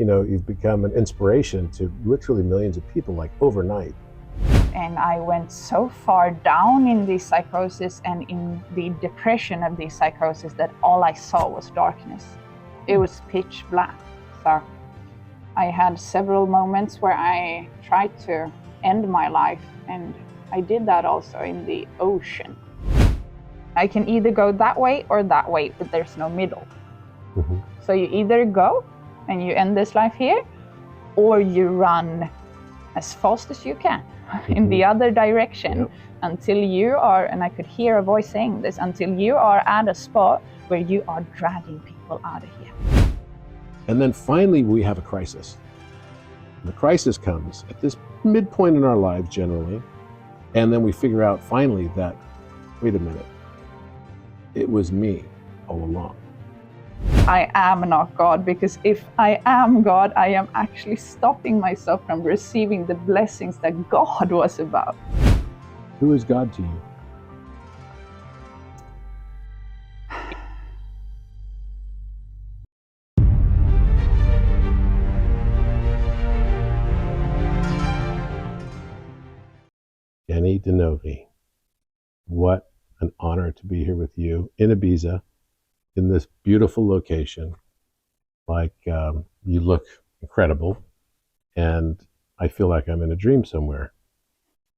you've become an inspiration to literally millions of people, like overnight. And I went so far down in the psychosis and in the depression of the psychosis that all I saw was darkness. It was pitch black. So I had several moments where I tried to end my life, and I did that also in the ocean. I can either go that way or that way, but there's no middle. Mm-hmm. So you either go and you end this life here, or you run as fast as you can in the other direction. Yep. Until you are, and I could hear a voice saying this, until you are at a spot where you are dragging people out of here. And then finally we have a crisis. And the crisis comes at this midpoint in our lives generally, and then we figure out finally that, wait a minute, it was me all along. I am not God, because if I am God, I am actually stopping myself from receiving the blessings that God was about. Who is God to you? Dinovi, what an honor to be here with you in Ibiza, in this beautiful location. Like, you look incredible, and I feel like I'm in a dream somewhere.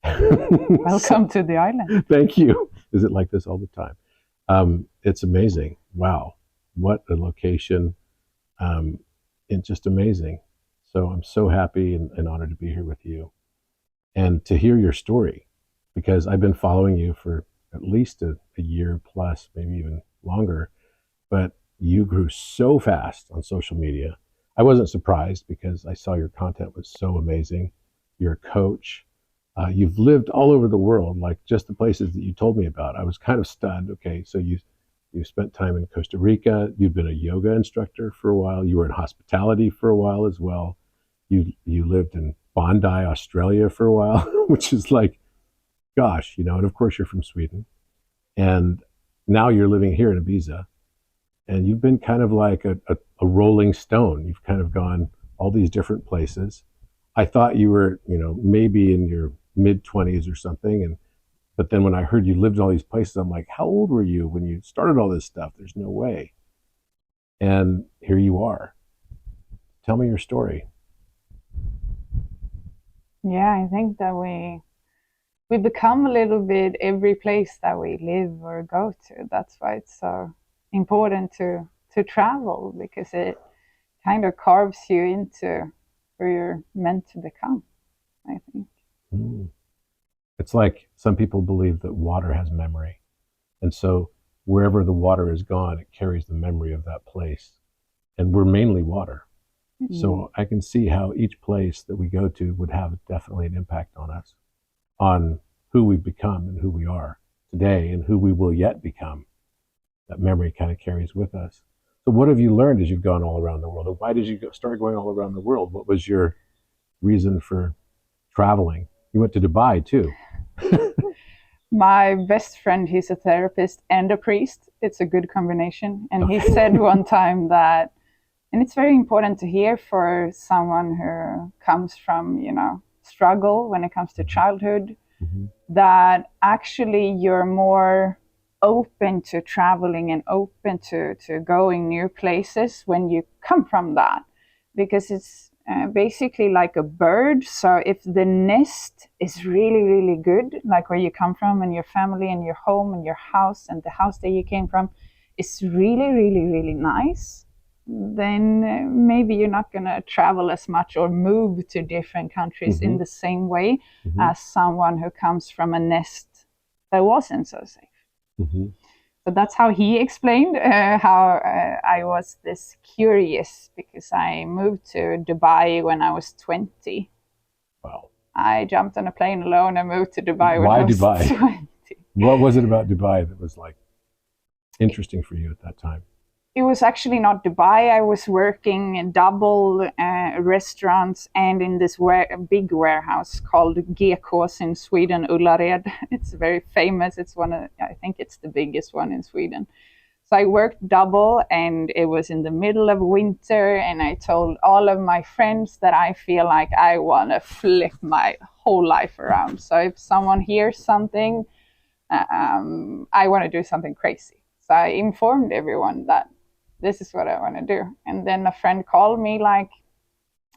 Welcome to the island. Thank you. Is it like this all the time? It's amazing. Wow, what a location. It's just amazing. So I'm so happy and honored to be here with you and to hear your story, because I've been following you for at least a year plus, maybe even longer, but you grew so fast on social media. I wasn't surprised because I saw your content was so amazing. You're a coach. You've lived all over the world, like just the places that you told me about. I was kind of stunned. Okay, so you spent time in Costa Rica. You've been a yoga instructor for a while. You were in hospitality for a while as well. You lived in Bondi, Australia for a while, which is like, gosh, and of course you're from Sweden. And now you're living here in Ibiza. And you've been kind of like a rolling stone. You've kind of gone all these different places. I thought you were, maybe in your mid-20s or something. But then when I heard you lived in all these places, I'm like, how old were you when you started all this stuff? There's no way. And here you are. Tell me your story. Yeah, I think that we become a little bit every place that we live or go to. That's why it's so important to travel, because it kind of carves you into where you're meant to become, I think. It's like some people believe that water has memory, and so wherever the water is gone, it carries the memory of that place. And we're mainly water. So I can see how each place that we go to would have definitely an impact on us, on who we've become and who we are today and who we will yet become. That memory kind of carries with us. So what have you learned as you've gone all around the world? And why did you start going all around the world? What was your reason for traveling? You went to Dubai too. My best friend, he's a therapist and a priest. It's a good combination. And he said one time that, and it's very important to hear for someone who comes from, struggle when it comes to childhood, that actually you're more open to traveling and open to going new places when you come from that, because it's basically like a bird. So if the nest is really, really good, like where you come from and your family and your home and your house and the house that you came from is really, really, really nice, then maybe you're not going to travel as much or move to different countries in the same way as someone who comes from a nest that wasn't so safe. So that's how he explained how I was this curious, because I moved to Dubai when I was 20. Wow. I jumped on a plane alone and moved to Dubai when I was 20. What was it about Dubai that was like interesting for you at that time? It was actually not Dubai. I was working in double restaurants and in this big warehouse called Gekås in Sweden, Ullared. It's very famous. It's I think it's the biggest one in Sweden. So I worked double, and it was in the middle of winter, and I told all of my friends that I feel like I want to flip my whole life around. So if someone hears something, I want to do something crazy. So I informed everyone that this is what I want to do. And then a friend called me like,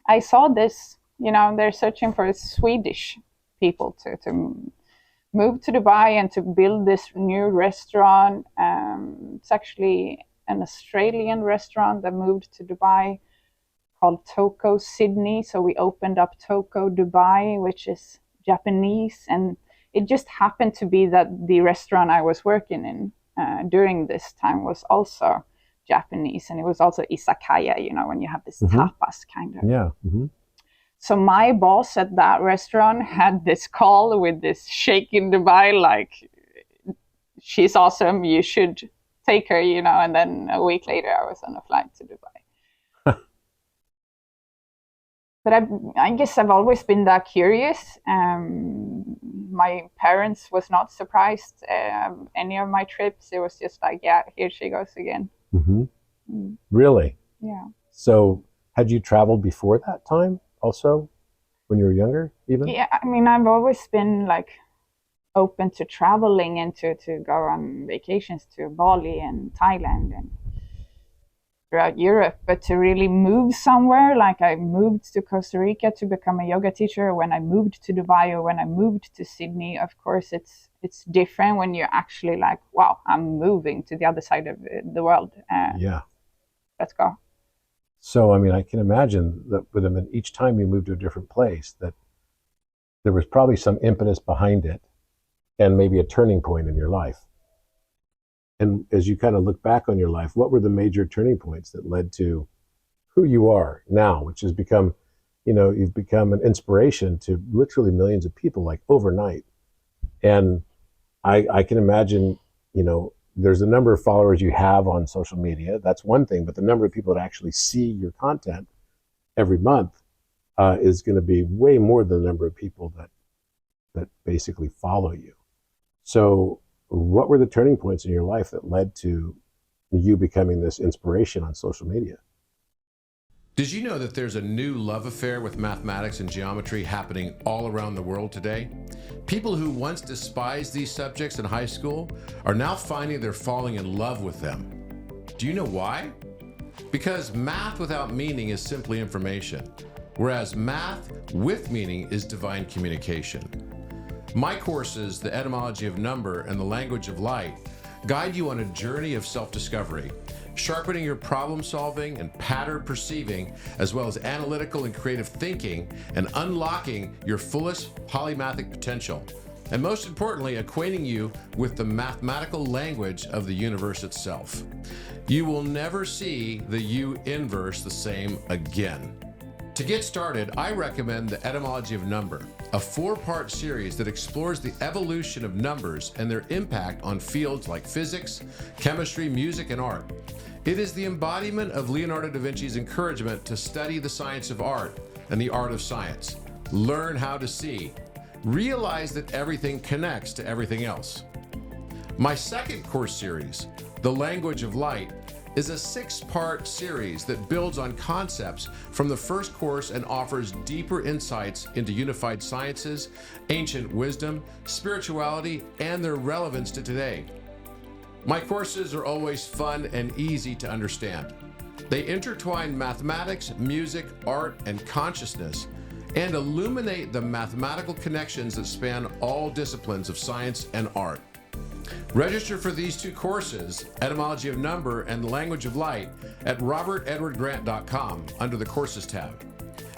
I saw this, they're searching for Swedish people to move to Dubai and to build this new restaurant. It's actually an Australian restaurant that moved to Dubai called Toko Sydney. So we opened up Toko Dubai, which is Japanese. And it just happened to be that the restaurant I was working in during this time was also Japanese. And it was also izakaya, when you have this tapas kind of. Yeah. Mm-hmm. So my boss at that restaurant had this call with this sheikh in Dubai, like, she's awesome, you should take her, and then a week later I was on a flight to Dubai. But I guess I've always been that curious. My parents was not surprised any of my trips. It was just like, yeah, here she goes again. Mm-hmm. Really? Yeah. So had you traveled before that time also, when you were younger even? Yeah, I mean, I've always been like open to traveling and to go on vacations to Bali and Thailand and throughout Europe, but to really move somewhere, like I moved to Costa Rica to become a yoga teacher, when I moved to Dubai or when I moved to Sydney, of course it's different when you're actually like, wow, I'm moving to the other side of the world. Yeah. Let's go. So, I mean, I can imagine that with them, each time you moved to a different place, that there was probably some impetus behind it and maybe a turning point in your life. And as you kind of look back on your life, what were the major turning points that led to who you are now, which has become, you've become an inspiration to literally millions of people, like overnight. And I can imagine, there's a number of followers you have on social media. That's one thing, but the number of people that actually see your content every month is going to be way more than the number of people that basically follow you. So what were the turning points in your life that led to you becoming this inspiration on social media? Did you know that there's a new love affair with mathematics and geometry happening all around the world today? People who once despised these subjects in high school are now finding they're falling in love with them. Do you know why? Because math without meaning is simply information, whereas math with meaning is divine communication. My courses, The Etymology of Number and The Language of Light, guide you on a journey of self-discovery, sharpening your problem solving and pattern perceiving, as well as analytical and creative thinking, and unlocking your fullest polymathic potential. And most importantly, acquainting you with the mathematical language of the universe itself. You will never see the U inverse the same again. To get started, I recommend The Etymology of Number, a 4-part series that explores the evolution of numbers and their impact on fields like physics, chemistry, music, and art. It is the embodiment of Leonardo da Vinci's encouragement to study the science of art and the art of science. Learn how to see. Realize that everything connects to everything else. My second course series, The Language of Light, is a 6-part series that builds on concepts from the first course and offers deeper insights into unified sciences, ancient wisdom, spirituality, and their relevance to today. My courses are always fun and easy to understand. They intertwine mathematics, music, art, and consciousness, and illuminate the mathematical connections that span all disciplines of science and art. Register for these 2 courses, Etymology of Number and The Language of Light, at robertedwardgrant.com under the Courses tab.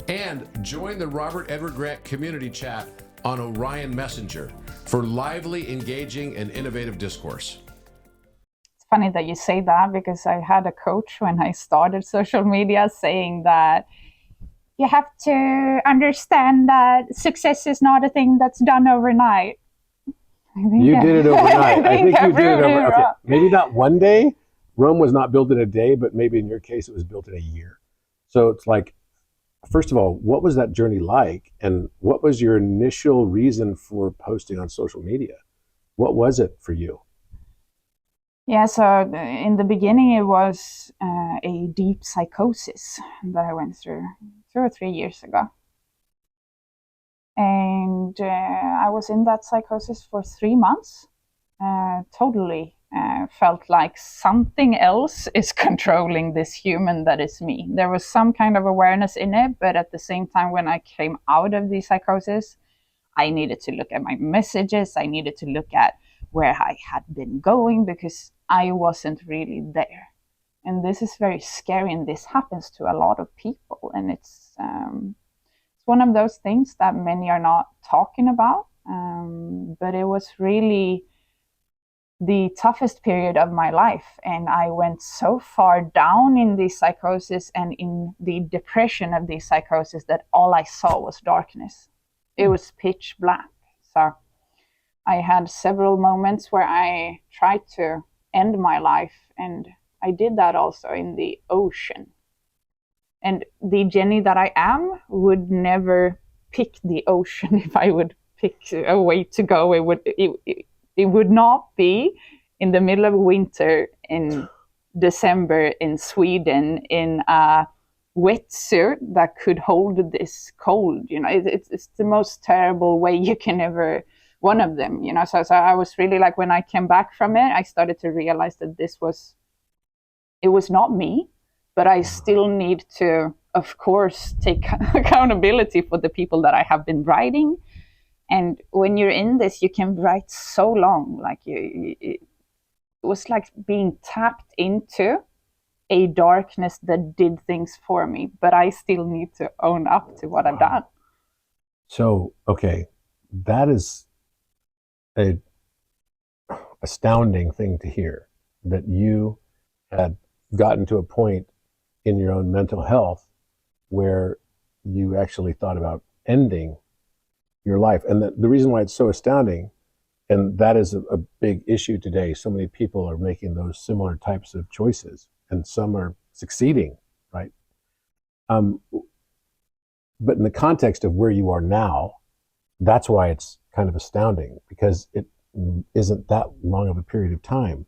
And join the Robert Edward Grant community chat on Orion Messenger for lively, engaging, and innovative discourse. It's funny that you say that, because I had a coach when I started social media saying that you have to understand that success is not a thing that's done overnight. You did it overnight. I think you did it overnight. Okay. Maybe not one day. Rome was not built in a day, but maybe in your case, it was built in a year. So it's like, first of all, what was that journey like? And what was your initial reason for posting on social media? What was it for you? Yeah, so in the beginning, it was a deep psychosis that I went through 2 or 3 years ago. And I was in that psychosis for 3 months. Totally felt like something else is controlling this human that is me. There was some kind of awareness in it, but at the same time, when I came out of the psychosis, I needed to look at my messages. I needed to look at where I had been going because I wasn't really there. And this is very scary, and this happens to a lot of people. And it's one of those things that many are not talking about. But it was really the toughest period of my life. And I went so far down in the psychosis and in the depression of the psychosis that all I saw was darkness. It was pitch black. So I had several moments where I tried to end my life, and I did that also in the ocean. And the Jenny that I am would never pick the ocean. If I would pick a way to go, it would not be in the middle of winter in December in Sweden in a wetsuit that could hold this cold. It's the most terrible way you can ever, one of them. So I was really like, when I came back from it, I started to realize that it was not me, but I still need to, of course, take accountability for the people that I have been writing. And when you're in this, you can write so long. Like it was like being tapped into a darkness that did things for me, but I still need to own up to what I've done. So, okay, that is a astounding thing to hear, that you had gotten to a point in your own mental health where you actually thought about ending your life. And the reason why it's so astounding, and that is a big issue today, so many people are making those similar types of choices, and some are succeeding, right? But in the context of where you are now, that's why it's kind of astounding, because it isn't that long of a period of time.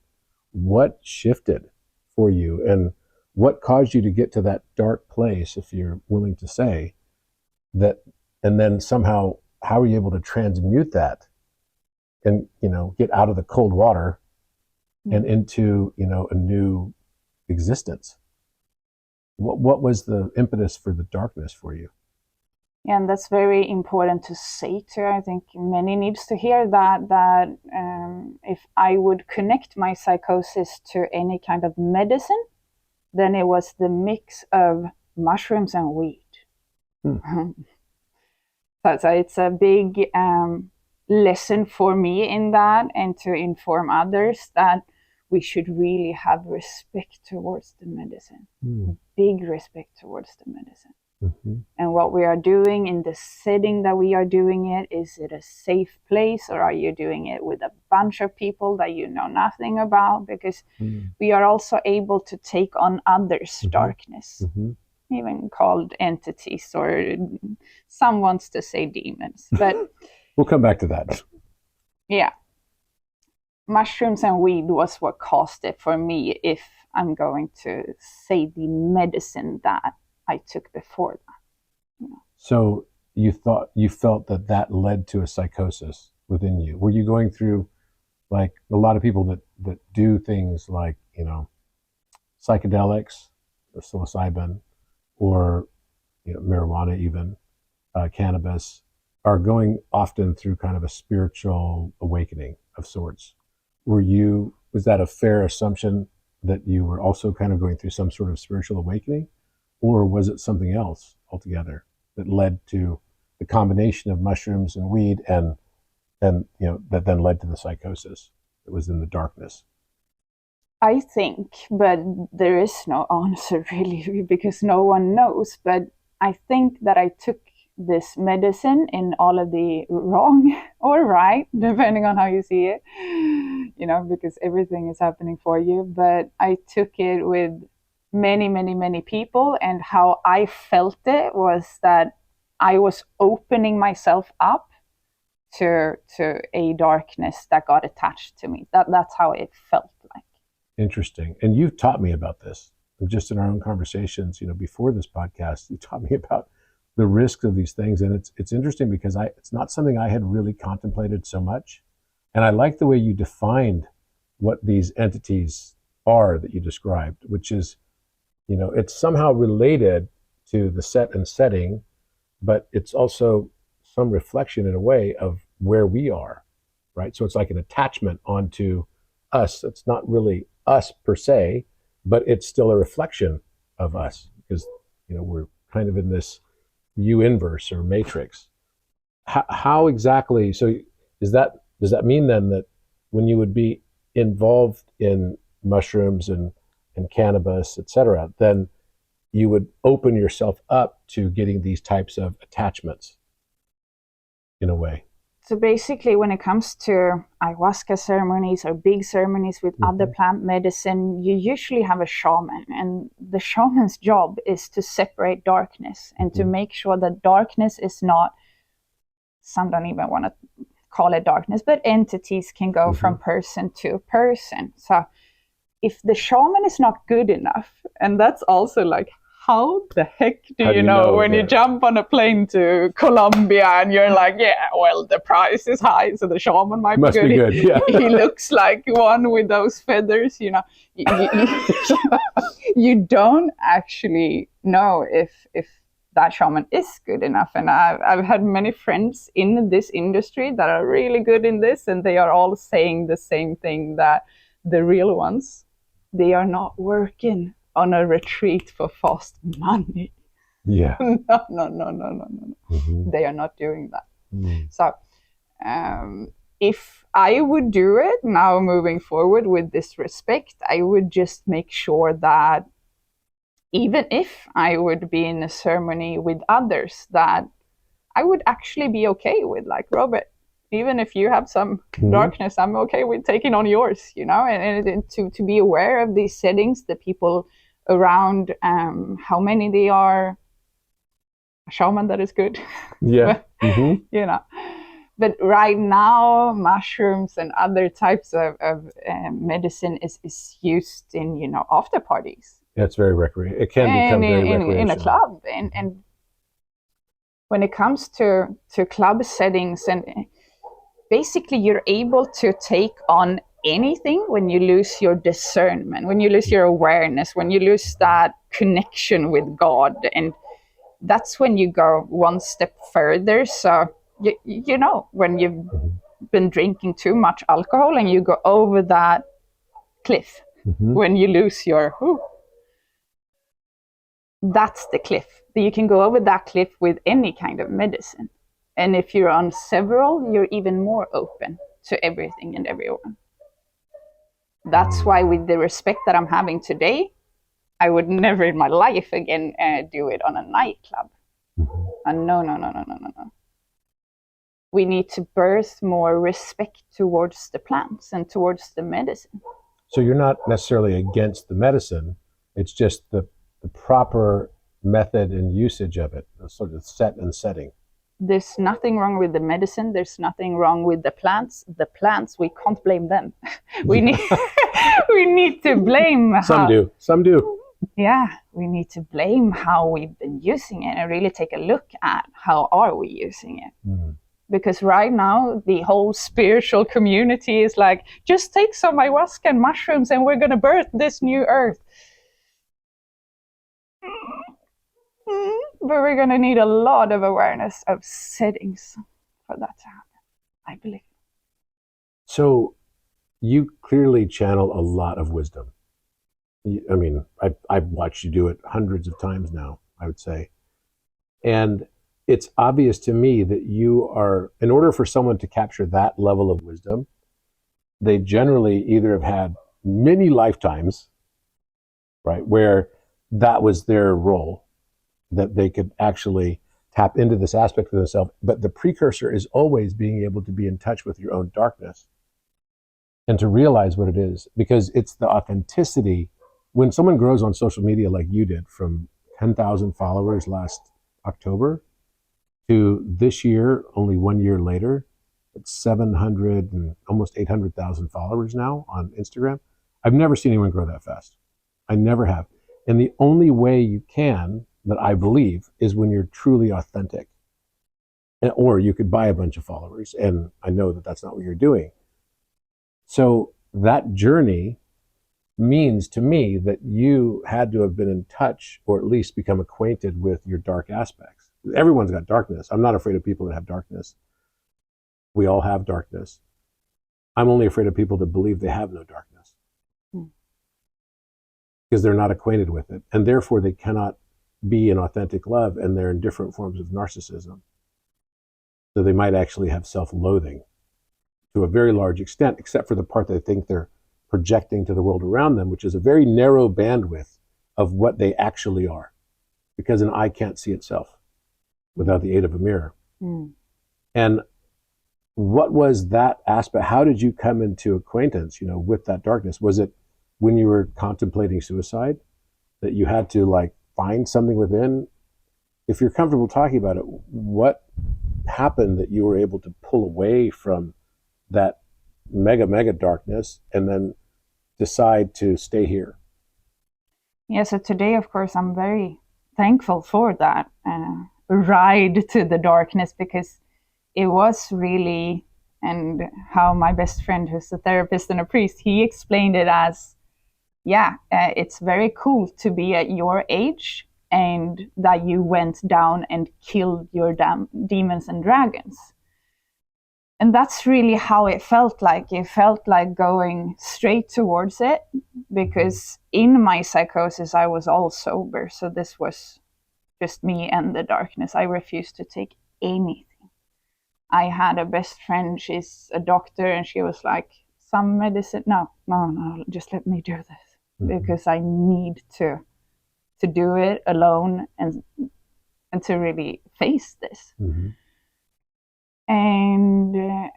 What shifted for you, and what caused you to get to that dark place, if you're willing to say that, and then somehow, how are you able to transmute that and, get out of the cold water and into, a new existence? What was the impetus for the darkness for you? Yeah, and that's very important to say too. I think many needs to hear that if I would connect my psychosis to any kind of medicine, then it was the mix of mushrooms and weed. So it's a big lesson for me in that, and to inform others that we should really have respect towards the medicine. Big respect towards the medicine. Mm-hmm. And what we are doing in the setting that we are doing it, is it a safe place, or are you doing it with a bunch of people that you know nothing about? Because we are also able to take on others' darkness, even called entities, or some wants to say demons, but we'll come back to that. Yeah, mushrooms and weed was what caused it for me, if I'm going to say the medicine that I took before that. So you felt that led to a psychosis within you. Were you going through, like a lot of people that do things like, psychedelics, or psilocybin, or marijuana, even cannabis, are going often through kind of a spiritual awakening of sorts? Was that a fair assumption, that you were also kind of going through some sort of spiritual awakening? Or was it something else altogether that led to the combination of mushrooms and weed, and that then led to the psychosis that was in the darkness? I think, but there is no answer really, because no one knows. But I think that I took this medicine in all of the wrong or right, depending on how you see it, because everything is happening for you. But I took it with many people, and how I felt it was that I was opening myself up to a darkness that got attached to me. That's how it felt like. Interesting. And you've taught me about this just in our own conversations, before this podcast. You taught me about the risks of these things. And it's interesting because it's not something I had really contemplated so much. And I like the way you defined what these entities are that you described, which is, it's somehow related to the set and setting, but it's also some reflection in a way of where we are, right? So it's like an attachment onto us. It's not really us per se, but it's still a reflection of us because, we're kind of in this U inverse or matrix. How exactly, so does that mean then that when you would be involved in mushrooms and cannabis, etc., then you would open yourself up to getting these types of attachments in a way? So basically, when it comes to ayahuasca ceremonies or big ceremonies with other plant medicine, you usually have a shaman. And the shaman's job is to separate darkness and to make sure that darkness is not, some don't even want to call it darkness, but entities can go from person to person. So if the shaman is not good enough, and that's also like, how the heck do you know when you jump on a plane to Colombia and you're like, yeah, well, the price is high, so the shaman might be good. Yeah. He looks like one with those feathers, you don't actually know if that shaman is good enough. And I've had many friends in this industry that are really good in this, and they are all saying the same thing, that the real ones, they are not working on a retreat for fast money. Yeah. No. They are not doing that. So if I would do it now moving forward with this respect, I would just make sure that even if I would be in a ceremony with others, that I would actually be okay with, like, Robert, even if you have some darkness, I'm okay with taking on yours, and to be aware of these settings, the people around, how many they are, a shaman that is good. Yeah. But right now, mushrooms and other types of medicine is used in, after parties. Yeah, it's very recreational. It can become very recreational. In a club. And when it comes to club settings, and basically you're able to take on anything when you lose your discernment, when you lose your awareness, when you lose that connection with God. And that's when you go one step further. So, when you've been drinking too much alcohol and you go over that cliff, when you lose your, that's the cliff. You can go over that cliff with any kind of medicine. And if you're on several, you're even more open to everything and everyone. That's why, with the respect that I'm having today, I would never in my life again do it on a nightclub. No. We need to birth more respect towards the plants and towards the medicine. So you're not necessarily against the medicine. It's just the proper method and usage of it, the sort of set and setting. There's nothing wrong with the medicine. There's nothing wrong with the plants. The plants, we can't blame them. We need to blame Some do. Yeah, we need to blame how we've been using it and really take a look at how are we using it. Because right now, the whole spiritual community is like, just take some ayahuasca and mushrooms and we're going to birth this new earth. But we're going to need a lot of awareness of settings for that to happen, I believe. So you clearly channel a lot of wisdom. I mean, I've watched you do it hundreds of times now, I would say. And it's obvious to me that you are, in order for someone to capture that level of wisdom, they generally either have had many lifetimes, right, where that was their role, that they could actually tap into this aspect of themselves. But the precursor is always being able to be in touch with your own darkness and to realize what it is, because it's the authenticity. When someone grows on social media like you did, from 10,000 followers last October to this year, only 1 year later, it's 700 and almost 800,000 followers now on Instagram. I've never seen anyone grow that fast. I never have. And the only way you can, that I believe, is when you're truly authentic. Or you could buy a bunch of followers, and I know that that's not what you're doing. So that journey means to me that you had to have been in touch, or at least become acquainted with your dark aspects. Everyone's got darkness. I'm not afraid of people that have darkness. We all have darkness. I'm only afraid of people that believe they have no darkness, because they're not acquainted with it, and therefore they cannot be in authentic love, and they're in different forms of narcissism. So they might actually have self-loathing to a very large extent, except for the part they think they're projecting to the world around them, which is a very narrow bandwidth of what they actually are, because an eye can't see itself without the aid of a mirror. And what was that aspect? How did you come into acquaintance, with that darkness? Was it when you were contemplating suicide that you had to like find something within? If you're comfortable talking about it, what happened that you were able to pull away from that mega darkness and then decide to stay here? Yeah, so today, of course, I'm very thankful for that ride to the darkness, because it was really, and how my best friend, who's a therapist and a priest, he explained it as, it's very cool to be at your age and that you went down and killed your demons and dragons. And that's really how it felt like. It felt like going straight towards it, because in my psychosis, I was all sober. So this was just me and the darkness. I refused to take anything. I had a best friend, she's a doctor, and she was like, some medicine, no, just let me do this, because I need to do it alone and to really face this. And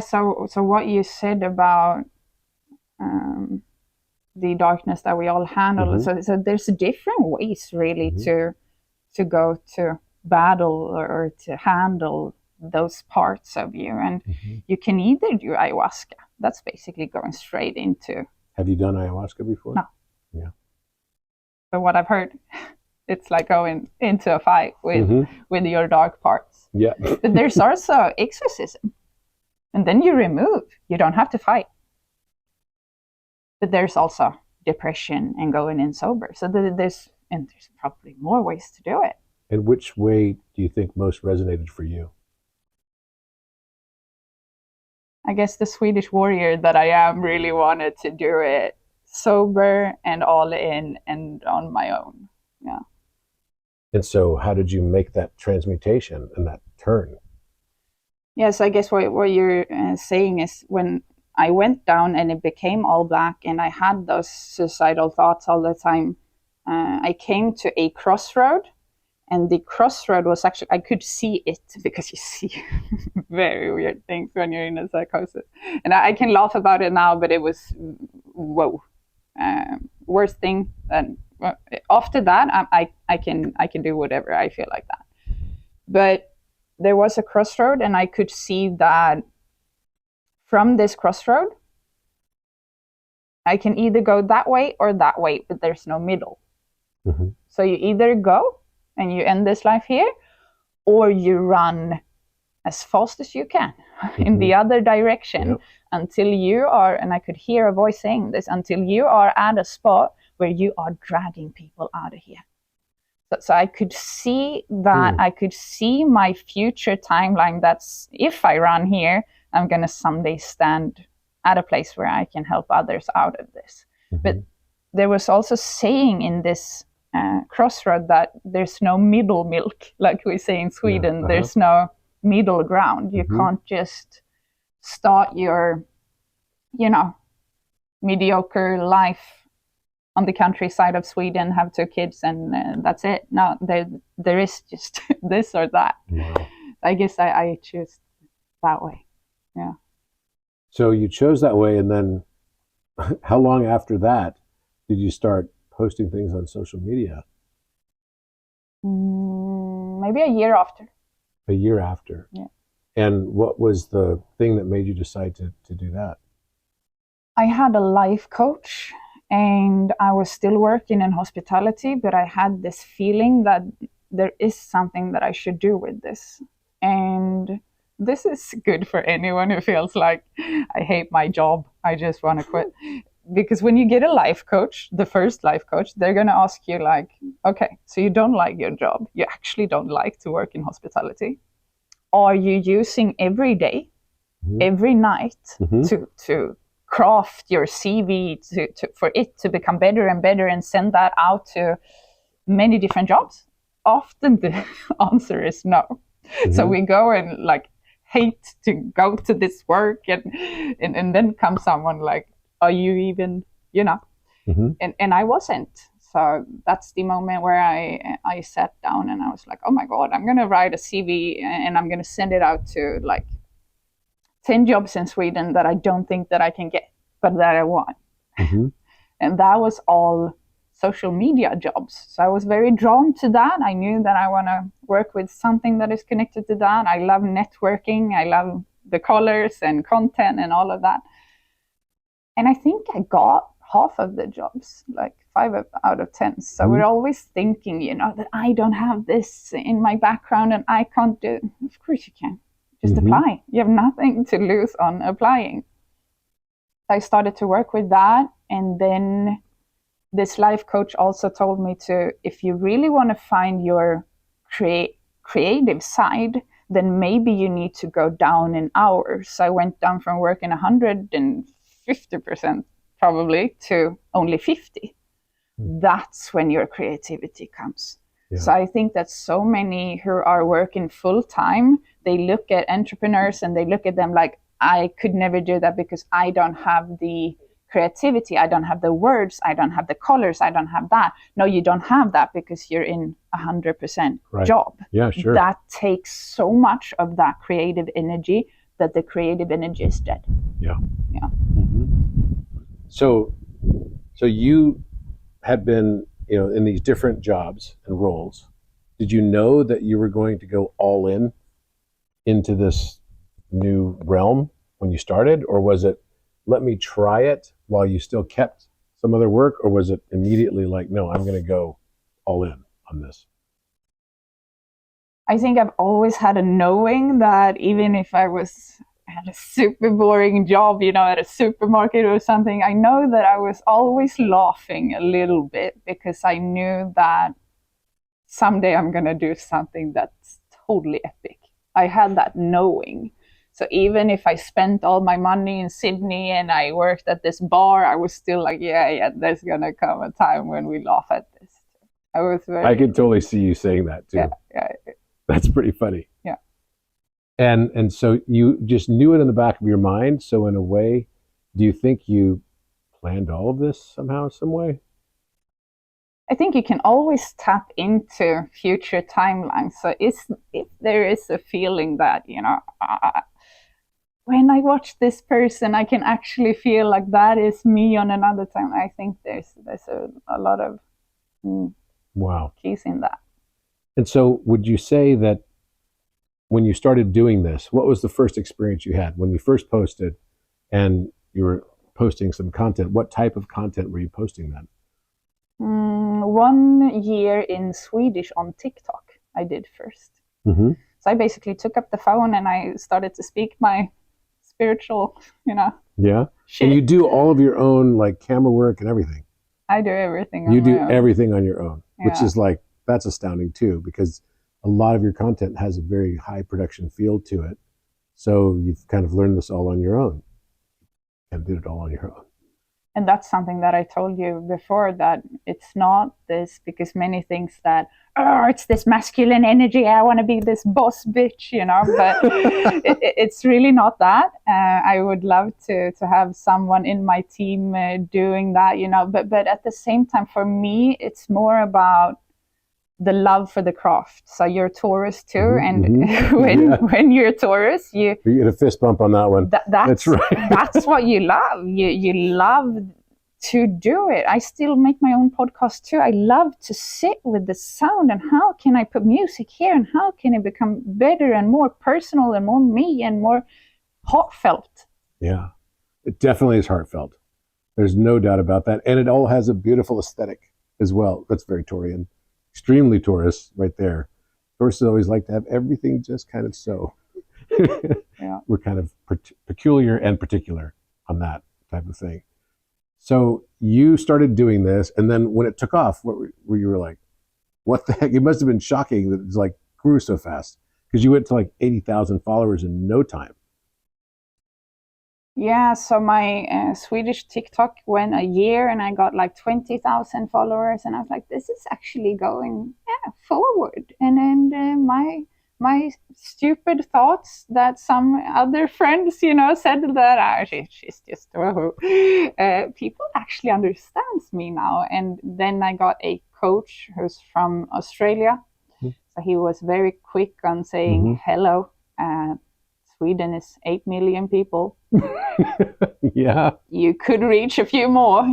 so what you said about the darkness that we all handle, so there's different ways really to go to battle or to handle those parts of you. And you can either do ayahuasca. That's basically going straight into... Have you done ayahuasca before? No. Yeah. But what I've heard, it's like going into a fight with your dark parts. Yeah. But there's also exorcism. And then you remove. You don't have to fight. But there's also depression and going in sober. So there's probably more ways to do it. And which way do you think most resonated for you? I guess the Swedish warrior that I am really wanted to do it sober and all in and on my own. Yeah. And so how did you make that transmutation and that turn? Yes, I guess what you're saying is, when I went down and it became all black and I had those suicidal thoughts all the time, I came to a crossroad, and the crossroad was actually, I could see it, because you see very weird things when you're in a psychosis. And I can laugh about it now, but it was, whoa. Worst thing. And after that, I can do whatever I feel like that. But there was a crossroad, and I could see that from this crossroad, I can either go that way or that way, but there's no middle. So you either go and you end this life here, or you run as fast as you can in the other direction until you are, and I could hear a voice saying this, until you are at a spot where you are dragging people out of here. So I could see that, I could see my future timeline. That's, if I run here, I'm going to someday stand at a place where I can help others out of this. But there was also saying in this crossroad that there's no middle milk, like we say in Sweden. There's no middle ground. You can't just start your, mediocre life on the countryside of Sweden, have 2 kids, and that's it. No, there is just this or that. Wow. I guess I choose that way. Yeah. So you chose that way, and then how long after that did you start posting things on social media? Maybe a year after. A year after. Yeah. And what was the thing that made you decide to do that? I had a life coach and I was still working in hospitality, but I had this feeling that there is something that I should do with this. And this is good for anyone who feels like, I hate my job, I just want to quit. Because when you get a life coach, the first life coach, they're going to ask you like, okay, so you don't like your job. You actually don't like to work in hospitality. Are you using every day, every night to craft your CV for it to become better and better and send that out to many different jobs? Often the answer is no. So we go and like hate to go to this work and then comes someone like, are you even, and I wasn't. So that's the moment where I sat down and I was like, oh my God, I'm going to write a CV and I'm going to send it out to like 10 jobs in Sweden that I don't think that I can get, but that I want. And that was all social media jobs. So I was very drawn to that. I knew that I want to work with something that is connected to that. I love networking. I love the colors and content and all of that. And I think I got half of the jobs, like 5 out of 10. So we're always thinking, that I don't have this in my background and I can't do it. Of course you can. Just apply. You have nothing to lose on applying. I started to work with that. And then this life coach also told me if you really want to find your creative side, then maybe you need to go down in hours. So I went down from working 150% probably to only 50. That's when your creativity comes. Yeah. So I think that so many who are working full time, they look at entrepreneurs and they look at them like, I could never do that because I don't have the creativity, I don't have the words, I don't have the colors, I don't have that. No, you don't have that because you're in 100% job. Yeah, sure. That takes so much of that creative energy that the creative energy is dead. Yeah. So you had been, in these different jobs and roles. Did you know that you were going to go all into this new realm when you started, or was it, let me try it while you still kept some other work, or was it immediately like, no, I'm going to go all in on this? I think I've always had a knowing that even if I had a super boring job, at a supermarket or something, I know that I was always laughing a little bit because I knew that someday I'm going to do something that's totally epic. I had that knowing. So even if I spent all my money in Sydney and I worked at this bar, I was still like, yeah, there's going to come a time when we laugh at this. I could totally see you saying that too. Yeah. That's pretty funny. Yeah. And so you just knew it in the back of your mind. So in a way, do you think you planned all of this somehow, some way? I think you can always tap into future timelines. So if there is a feeling that, when I watch this person, I can actually feel like that is me on another time. I think there's a lot of keys in that. And so would you say that when you started doing this, what was the first experience you had when you first posted and you were posting some content? What type of content were you posting then? 1 year in Swedish on TikTok, I did first. So I basically took up the phone and I started to speak my spiritual, Yeah. shit. And you do all of your own like camera work and everything. I do everything. You do everything on your own, which is like, that's astounding too, because a lot of your content has a very high production feel to it. So you've kind of learned this all on your own and did it all on your own. And that's something that I told you before, that it's not this, because many things that, it's this masculine energy, I want to be this boss bitch, but it's really not that. I would love to have someone in my team doing that, but at the same time, for me, it's more about the love for the craft. So you're a Taurus too, and when you're a Taurus, you get a fist bump on that one. That's right. That's what you love. You love to do it. I still make my own podcast too. I love to sit with the sound and how can I put music here and how can it become better and more personal and more me and more heartfelt. Yeah, it definitely is heartfelt. There's no doubt about that. And it all has a beautiful aesthetic as well. That's very Taurian, extremely Taurus right there. Tauruses always like to have everything just kind of so. Yeah. We're kind of peculiar and particular on that type of thing. So you started doing this, and then when it took off, what were you were like, what the heck? It must have been shocking that it's like grew so fast, because you went to like 80,000 followers in no time. Yeah, so my Swedish TikTok went a year and I got like 20,000 followers, and I was like, this is actually going forward. And then my stupid thoughts that some other friends, said that she's just people actually understands me now. And then I got a coach who's from Australia, so he was very quick on saying, hello. Sweden is 8 million people. Yeah. You could reach a few more,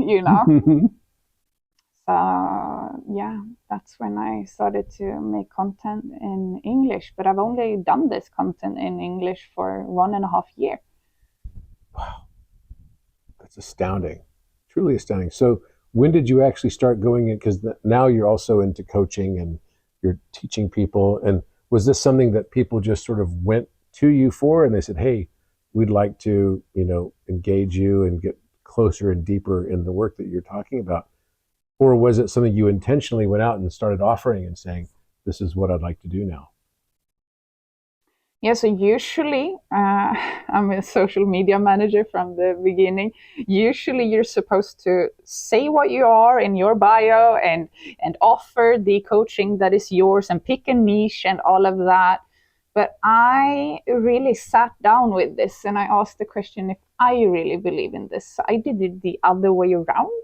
So, yeah, that's when I started to make content in English. But I've only done this content in English for 1.5 years. Wow. That's astounding. Truly astounding. So when did you actually start going in? Because now you're also into coaching and you're teaching people. And was this something that people just sort of went to you for, and they said, hey, we'd like to, engage you and get closer and deeper in the work that you're talking about? Or was it something you intentionally went out and started offering and saying, this is what I'd like to do now? Yeah, so usually, I'm a social media manager from the beginning. Usually you're supposed to say what you are in your bio and offer the coaching that is yours and pick a niche and all of that. But I really sat down with this and I asked the question if I really believe in this. I did it the other way around.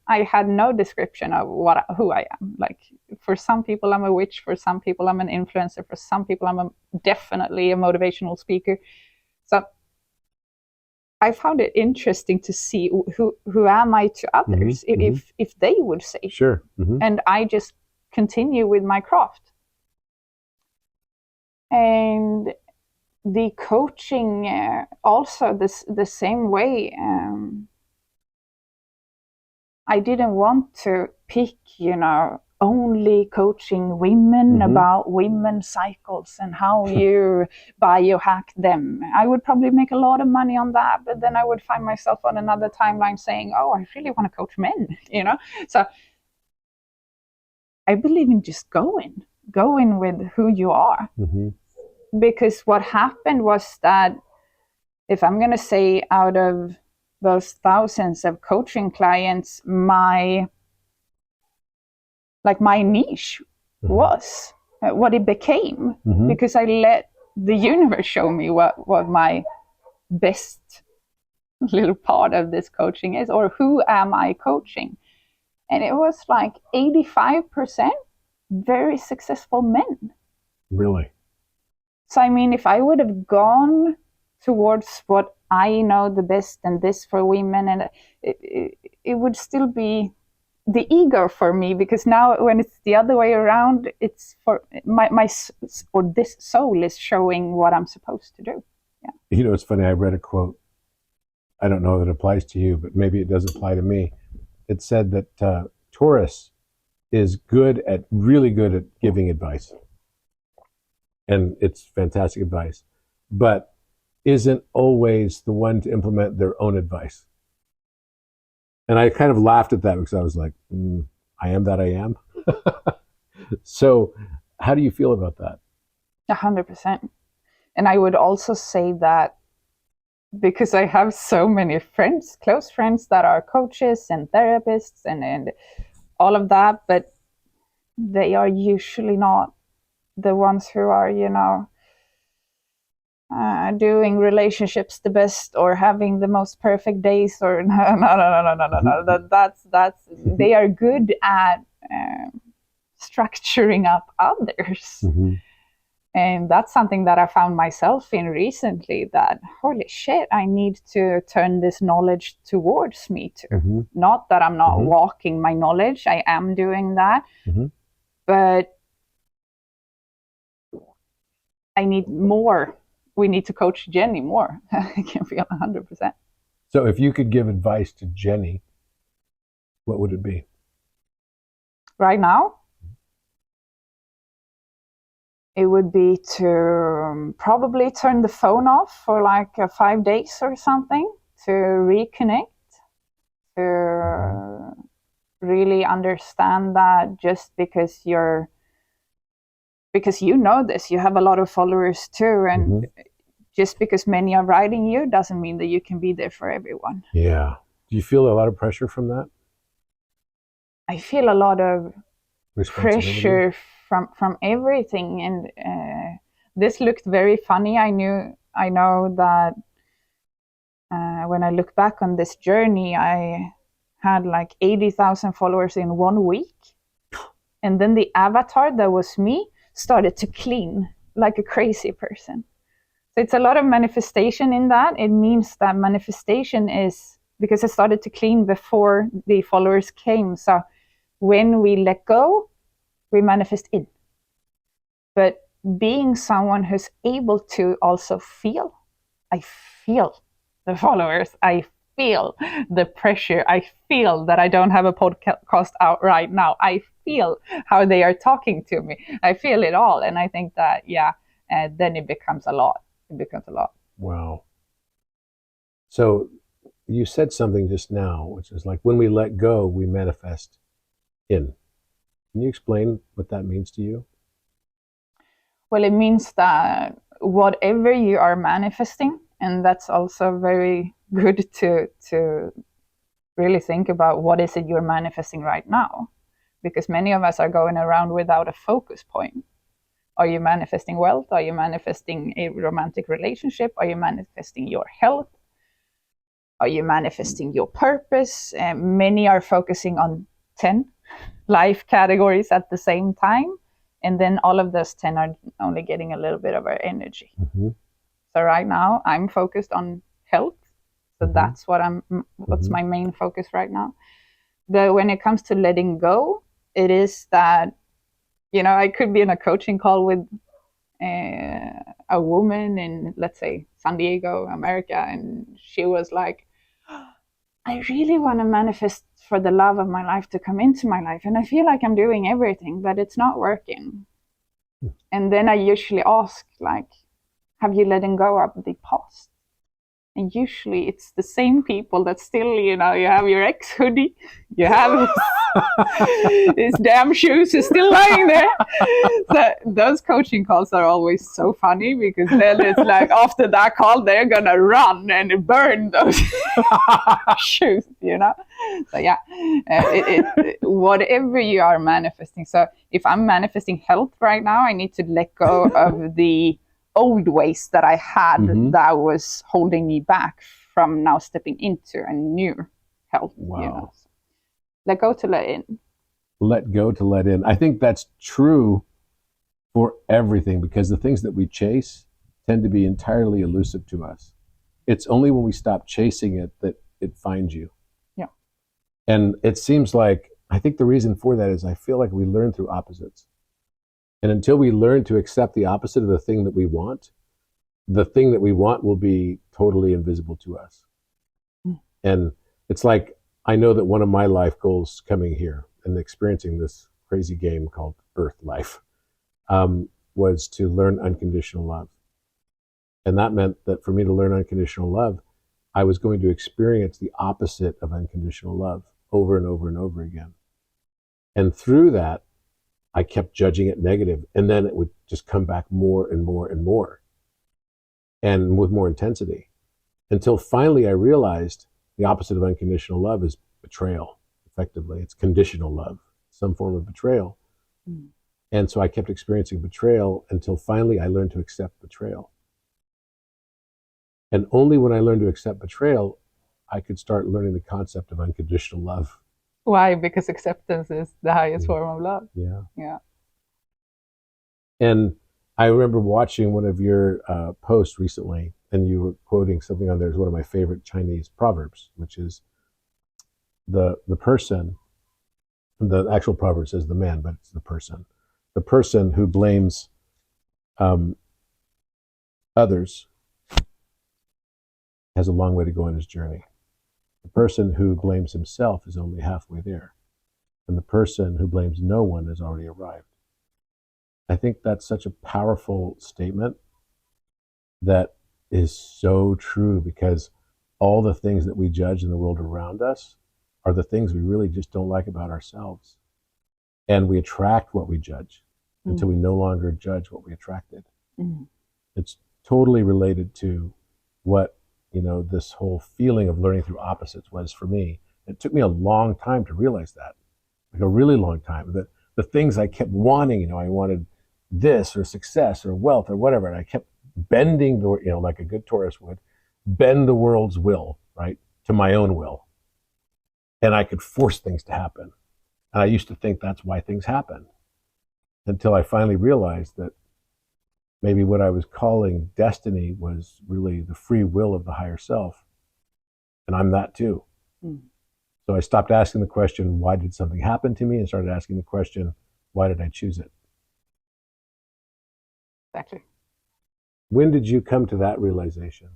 I had no description of who I am. Like, for some people, I'm a witch. For some people, I'm an influencer. For some people, I'm definitely a motivational speaker. So I found it interesting to see who am I to others, if they would say. Sure. And I just continue with my craft. And the coaching also the same way. I didn't want to pick, only coaching women about women's cycles and how you biohack them. I would probably make a lot of money on that, but then I would find myself on another timeline saying, oh, I really want to coach men, So I believe in just going with who you are. Because what happened was that, if I'm going to say, out of those thousands of coaching clients, my niche was what it became, because I let the universe show me what my best little part of this coaching is, or who am I coaching. And it was like 85% very successful men. Really? So, I mean, if I would have gone towards what I know the best and this for women, and it would still be the ego for me, because now when it's the other way around, it's for my or this soul is showing what I'm supposed to do. Yeah. It's funny. I read a quote. I don't know that it applies to you, but maybe it does apply to me. It said that Taurus is really good at giving advice. And it's fantastic advice, but isn't always the one to implement their own advice. And I kind of laughed at that because I was like, I am that I am. So how do you feel about that? 100%. And I would also say that because I have so many friends, close friends that are coaches and therapists and all of that, but they are usually not the ones who are, doing relationships the best or having the most perfect days, or no. That's they are good at structuring up others. And that's something that I found myself in recently, that holy shit, I need to turn this knowledge towards me too. Not that I'm not walking my knowledge, I am doing that, but I need more. We need to coach Jenny more. I can feel 100%. So if you could give advice to Jenny, what would it be? Right now, it would be to probably turn the phone off for like 5 days or something, to reconnect, to really understand that just because you know this, you have a lot of followers too, and just because many are writing you doesn't mean that you can be there for everyone. Yeah. Do you feel a lot of pressure from that? I feel a lot of pressure from everything, and this looked very funny. I know that when I look back on this journey, I had like 80,000 followers in 1 week, and then the avatar that was me started to clean like a crazy person. So it's a lot of manifestation in that. It means that manifestation is because I started to clean before the followers came. So when we let go, we manifest in. But being someone who's able to also feel, I feel the followers, I feel the pressure, I feel that I don't have a podcast out right now, I feel how they are talking to me, I feel it all. And I think that, then it becomes a lot. It becomes a lot. Wow. So you said something just now, which is like, when we let go, we manifest in. Can you explain what that means to you? Well, it means that whatever you are manifesting, and that's also very good to really think about, what is it you're manifesting right now? Because many of us are going around without a focus point. Are you manifesting wealth? Are you manifesting a romantic relationship? Are you manifesting your health? Are you manifesting your purpose? Many are focusing on 10 life categories at the same time. And then all of those 10 are only getting a little bit of our energy. So right now I'm focused on health. So that's what's my main focus right now. But when it comes to letting go, it is that, I could be in a coaching call with a woman in, let's say, San Diego, America, and she was like, I really want to manifest for the love of my life to come into my life. And I feel like I'm doing everything, but it's not working. And then I usually ask, like, have you letting go of the past? And usually it's the same people that still, you have your ex hoodie, you have his damn shoes is still lying there. So those coaching calls are always so funny, because then it's like after that call, they're going to run and burn those shoes, So yeah, whatever you are manifesting. So if I'm manifesting health right now, I need to let go of the old ways that I had that was holding me back from now stepping into a new health. Wow. Let go to let in. Let go to let in. I think that's true for everything, because the things that we chase tend to be entirely elusive to us. It's only when we stop chasing it that it finds you. Yeah. And it seems like, I think the reason for that is I feel like we learn through opposites. And until we learn to accept the opposite of the thing that we want, the thing that we want will be totally invisible to us. And it's like, I know that one of my life goals coming here and experiencing this crazy game called Earth life was to learn unconditional love. And that meant that for me to learn unconditional love, I was going to experience the opposite of unconditional love over and over and over again. And through that, I kept judging it negative, and then it would just come back more and more and more, and with more intensity, until finally I realized the opposite of unconditional love is betrayal. Effectively, it's conditional love, some form of betrayal. And so I kept experiencing betrayal until finally I learned to accept betrayal. And only when I learned to accept betrayal, I could start learning the concept of unconditional love. Why? Because acceptance is the highest form of love. Yeah. And I remember watching one of your posts recently, and you were quoting something on there. It's one of my favorite Chinese proverbs, which is the person, the actual proverb says the man, but it's the person who blames others has a long way to go in his journey. The person who blames himself is only halfway there. And the person who blames no one has already arrived. I think that's such a powerful statement that is so true, because all the things that we judge in the world around us are the things we really just don't like about ourselves. And we attract what we judge until we no longer judge what we attracted. It's totally related to what, this whole feeling of learning through opposites was for me. It took me a long time to realize that, like a really long time, that the things I kept wanting, I wanted this or success or wealth or whatever, and I kept bending the, like a good Taurus would, bend the world's will, right, to my own will. And I could force things to happen. And I used to think that's why things happen, until I finally realized that maybe what I was calling destiny was really the free will of the higher self. And I'm that too. So I stopped asking the question, why did something happen to me? And started asking the question, why did I choose it? Exactly. When did you come to that realization?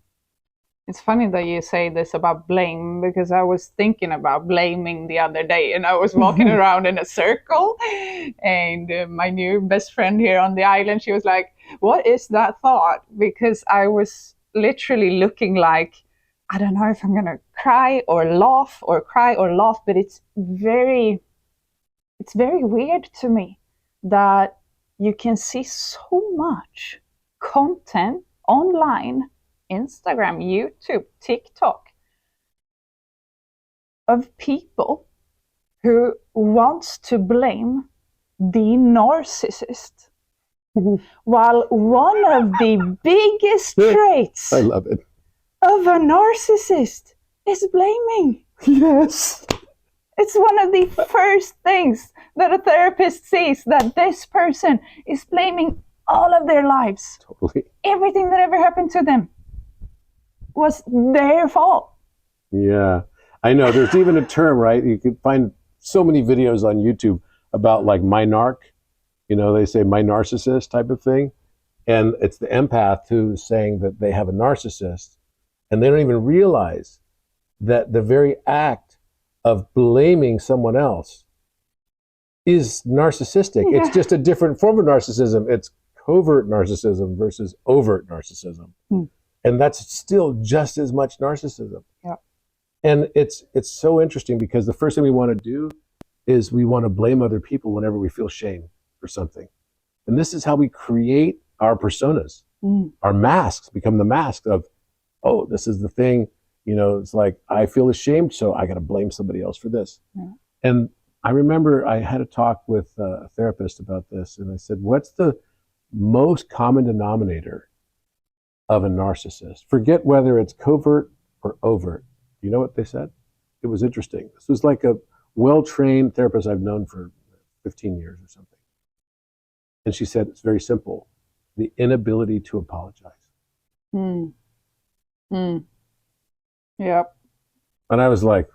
It's funny that you say this about blame, because I was thinking about blaming the other day, and I was walking around in a circle, and my new best friend here on the island, she was like, what is that thought? Because I was literally looking like, I don't know if I'm going to cry or laugh, but it's very weird to me that you can see so much content online, Instagram, YouTube, TikTok, of people who wants to blame the narcissist, while one of the biggest traits I love it. of a narcissist is blaming. Yes. It's one of the first things that a therapist sees, that this person is blaming all of their lives. Totally. Everything that ever happened to them was their fault. Yeah, I know. There's even a term, right? You can find so many videos on YouTube about like my narc, they say my narcissist type of thing. And it's the empath who's saying that they have a narcissist, and they don't even realize that the very act of blaming someone else is narcissistic. Yeah. It's just a different form of narcissism. It's covert narcissism versus overt narcissism. And that's still just as much narcissism. Yeah. And it's so interesting, because the first thing we want to do is we want to blame other people whenever we feel shame for something. And this is how we create our personas. Our masks become the mask of, oh, this is the thing, it's like, I feel ashamed, so I got to blame somebody else for this. Yeah. And I remember I had a talk with a therapist about this, and I said, what's the most common denominator of a narcissist? Forget whether it's covert or overt. You know what they said? It was interesting. This was like a well-trained therapist I've known for 15 years or something. And she said, it's very simple. The inability to apologize. Yep. And I was like,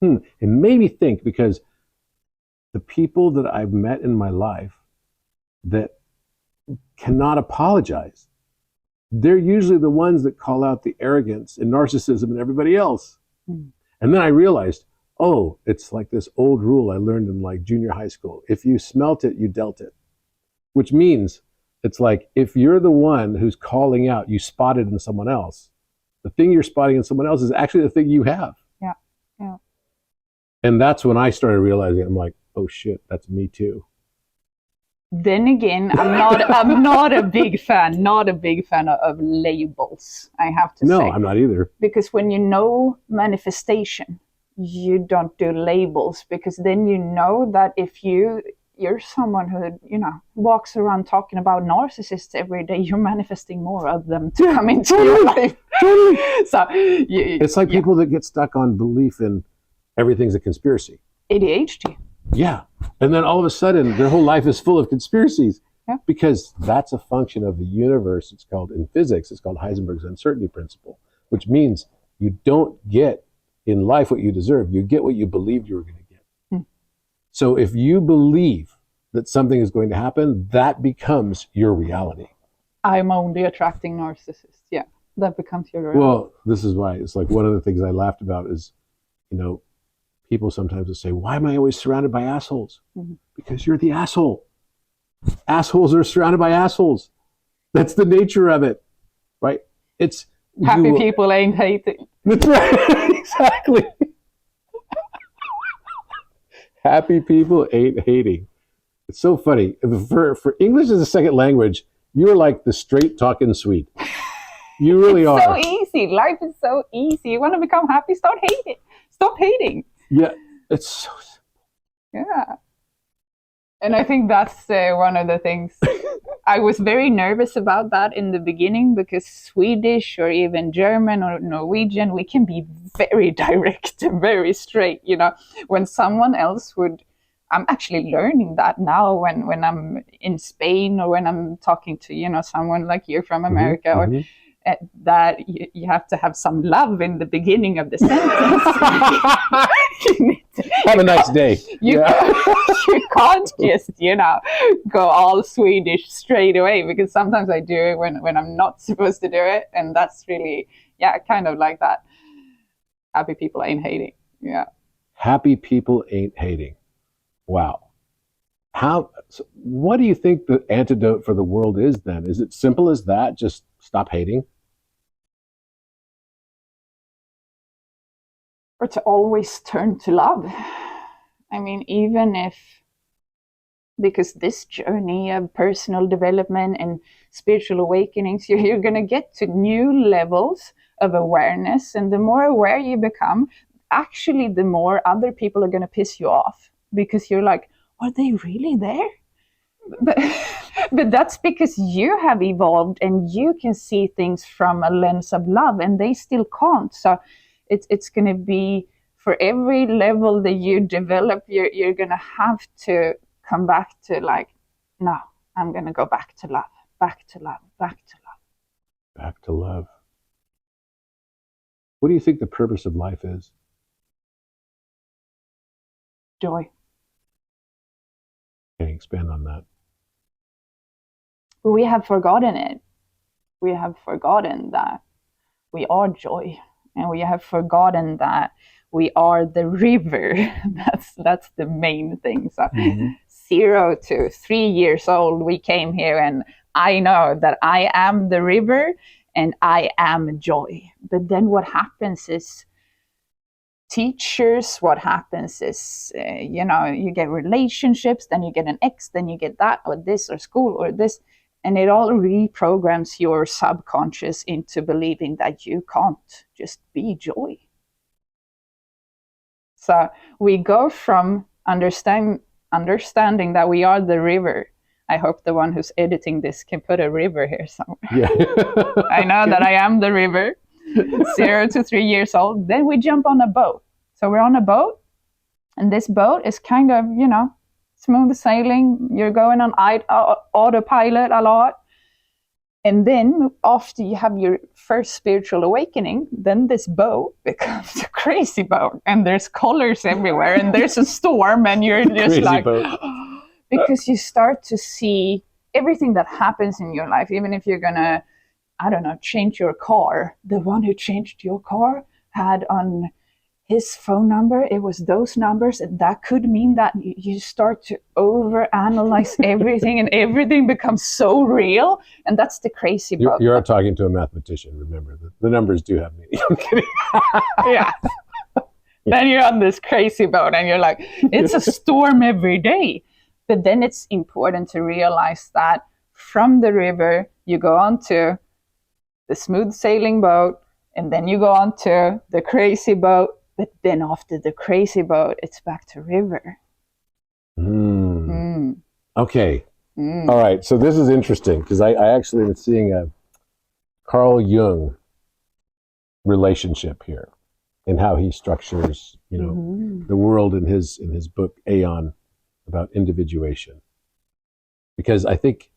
It made me think, because the people that I've met in my life that cannot apologize, they're usually the ones that call out the arrogance and narcissism in everybody else. And then I realized, oh, it's like this old rule I learned in like junior high school. If you smelt it, you dealt it. Which means it's like, if you're the one who's calling out, you spot it in someone else, the thing you're spotting in someone else is actually the thing you have. Yeah. Yeah. And that's when I started realizing, I'm like, oh shit, that's me too. Then again, I'm not a big fan of labels, I have to say. No, I'm not either. Because when you know manifestation, you don't do labels, because then you know that if you're someone who, walks around talking about narcissists every day, you're manifesting more of them to come into your life. So it's like people that get stuck on belief in everything's a conspiracy. ADHD. Yeah. And then all of a sudden, their whole life is full of conspiracies. Yeah. Because that's a function of the universe. It's called, in physics, it's called Heisenberg's uncertainty principle, which means you don't get in life what you deserve. You get what you believed you were going to get. So if you believe that something is going to happen, that becomes your reality. I'm only attracting narcissists. Yeah, that becomes your reality. Well, this is why it's like one of the things I laughed about is you know, people sometimes will say, why am I always surrounded by assholes? Because you're the asshole. Assholes are surrounded by assholes. That's the nature of it, right? It's happy people ain't hating. That's right. Exactly. Happy people ain't hating. It's so funny. For English as a second language, you're like the straight talking Swede. You really are. So easy. Life is so easy. You want to become happy? Stop hating. Stop hating. Yeah, it's so simple. Yeah. And I think that's one of the things. I was very nervous about that in the beginning because Swedish or even German or Norwegian, we can be very direct and very straight, you know. When someone else would, I'm actually learning that now when I'm in Spain or when I'm talking to, you know, someone like you from America or that you have to have some love in the beginning of the sentence. Have a nice day. You can't just, you know, go all Swedish straight away, because sometimes I do it when I'm not supposed to do it. And that's really, kind of like that. Happy people ain't hating. Yeah. Happy people ain't hating. Wow. What do you think the antidote for the world is then? Is it simple as that? Just stop hating? Or to always turn to love. I mean, even if, because this journey of personal development and spiritual awakenings, you're going to get to new levels of awareness. And the more aware you become, actually, the more other people are going to piss you off, because you're like, are they really there? But that's because you have evolved and you can see things from a lens of love, and they still can't. So it's going to be, for every level that you develop, you're going to have to come back to like, no, I'm going to go back to love, back to love, back to love. Back to love. What do you think the purpose of life is? Joy. Can you expand on that? We have forgotten it. We have forgotten that we are joy, and we have forgotten that we are the river. That's the main thing. So 0 to 3 years old, we came here, and I know that I am the river and I am joy. But then what happens is, teachers, what happens is, you get relationships, then you get an ex, then you get that or this or school or this, and it all reprograms your subconscious into believing that you can't just be joy. So we go from understanding that we are the river. I hope the one who's editing this can put a river here somewhere. Yeah. I know that I am the river. 0 to 3 years old. Then we jump on a boat. So we're on a boat, and this boat is kind of, smooth sailing. You're going on autopilot a lot. And then after you have your first spiritual awakening, then this boat becomes a crazy boat, and there's colors everywhere, and there's a storm, and you're just like, because you start to see everything that happens in your life. Even if you're gonna, change your car, the one who changed your car had on his phone number, it was those numbers, and that could mean that you start to overanalyze everything, and everything becomes so real, and that's the crazy boat. You are talking to a mathematician, remember. The numbers do have meaning. I'm kidding. Yeah. Then you're on this crazy boat, and you're like, it's a storm every day. But then it's important to realize that from the river, you go on to the smooth sailing boat, and then you go on to the crazy boat. But then after the crazy boat, it's back to river. Okay. All right. So this is interesting, because I actually am seeing a Carl Jung relationship here, and how he structures, the world in his book Aeon, about individuation. Because I think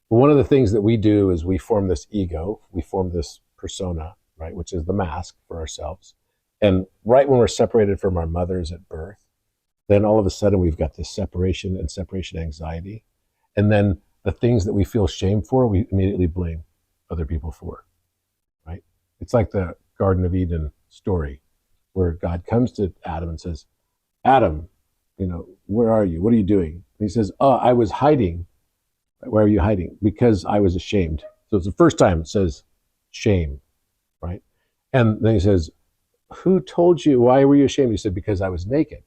one of the things that we do is we form this ego, we form this persona, right, which is the mask for ourselves. And right when we're separated from our mothers at birth, then all of a sudden we've got this separation and separation anxiety. And then the things that we feel shame for, we immediately blame other people for, right? It's like the Garden of Eden story. where God comes to Adam and says, Adam, where are you? What are you doing? And he says, oh, I was hiding. Where are you hiding? Because I was ashamed. So it's the first time it says shame, right? And then he says, who told you? Why were you ashamed? He said, because I was naked.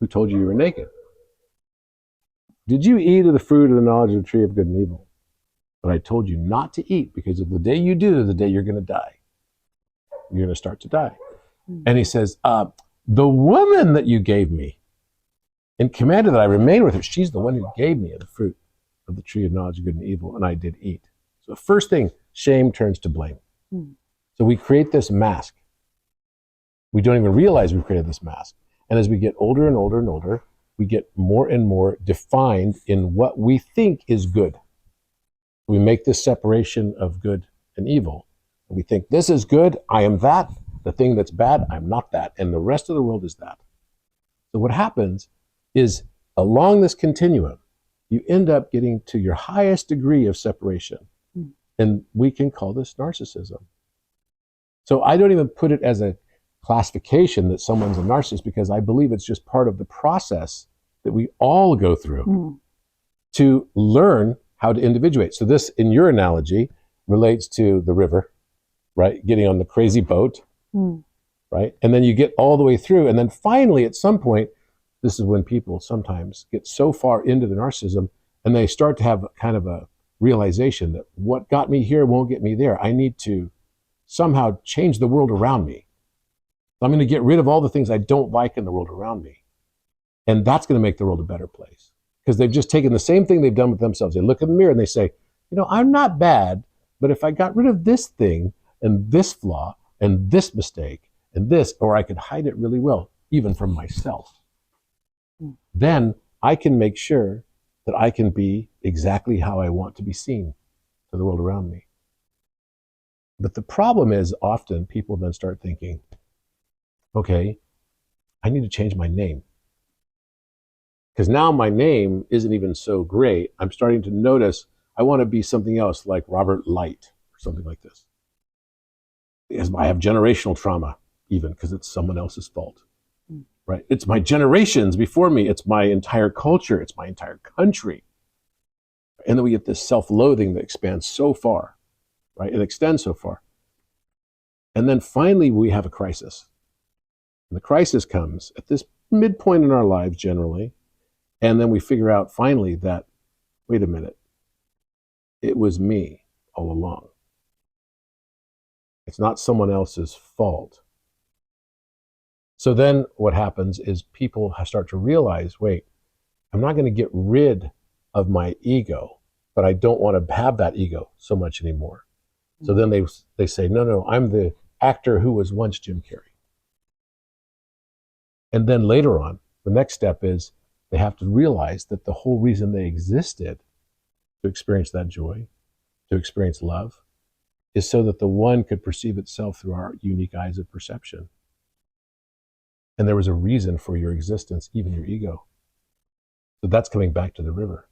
Who told you were naked? Did you eat of the fruit of the knowledge of the tree of good and evil? But I told you not to eat, because of the day you do, the day you're going to die. You're going to start to die. And he says, the woman that you gave me and commanded that I remain with her, she's the one who gave me of the fruit of the tree of knowledge of good and evil, and I did eat. So first thing, shame turns to blame. So we create this mask. We don't even realize we've created this mask. And as we get older and older and older, we get more and more defined in what we think is good. We make this separation of good and evil. We think this is good, I am that. The thing that's bad, I'm not that. And the rest of the world is that. So what happens is, along this continuum, you end up getting to your highest degree of separation. And we can call this narcissism. So I don't even put it as a classification that someone's a narcissist, because I believe it's just part of the process that we all go through to learn how to individuate. So this, in your analogy, relates to the river, right? Getting on the crazy boat, right? And then you get all the way through. And then finally, at some point, this is when people sometimes get so far into the narcissism and they start to have kind of a realization that what got me here won't get me there. I need to somehow change the world around me. I'm going to get rid of all the things I don't like in the world around me. And that's going to make the world a better place. Because they've just taken the same thing they've done with themselves. They look in the mirror and they say, I'm not bad, but if I got rid of this thing and this flaw and this mistake and this, or I could hide it really well, even from myself, then I can make sure that I can be exactly how I want to be seen to the world around me. But the problem is, often people then start thinking, okay, I need to change my name. Because now my name isn't even so great. I'm starting to notice I want to be something else, like Robert Light or something like this. Because I have generational trauma, even, because it's someone else's fault. Right? It's my generations before me. It's my entire culture. It's my entire country. And then we get this self-loathing that expands so far, right? It extends so far. And then finally we have a crisis. And the crisis comes at this midpoint in our lives generally. And then we figure out finally that, wait a minute, it was me all along. It's not someone else's fault. So then what happens is people start to realize, wait, I'm not going to get rid of my ego, but I don't want to have that ego so much anymore. So then they say, no, I'm the actor who was once Jim Carrey. And then later on, the next step is they have to realize that the whole reason they existed, to experience that joy, to experience love, is so that the one could perceive itself through our unique eyes of perception. And there was a reason for your existence, even your ego. So that's coming back to the river.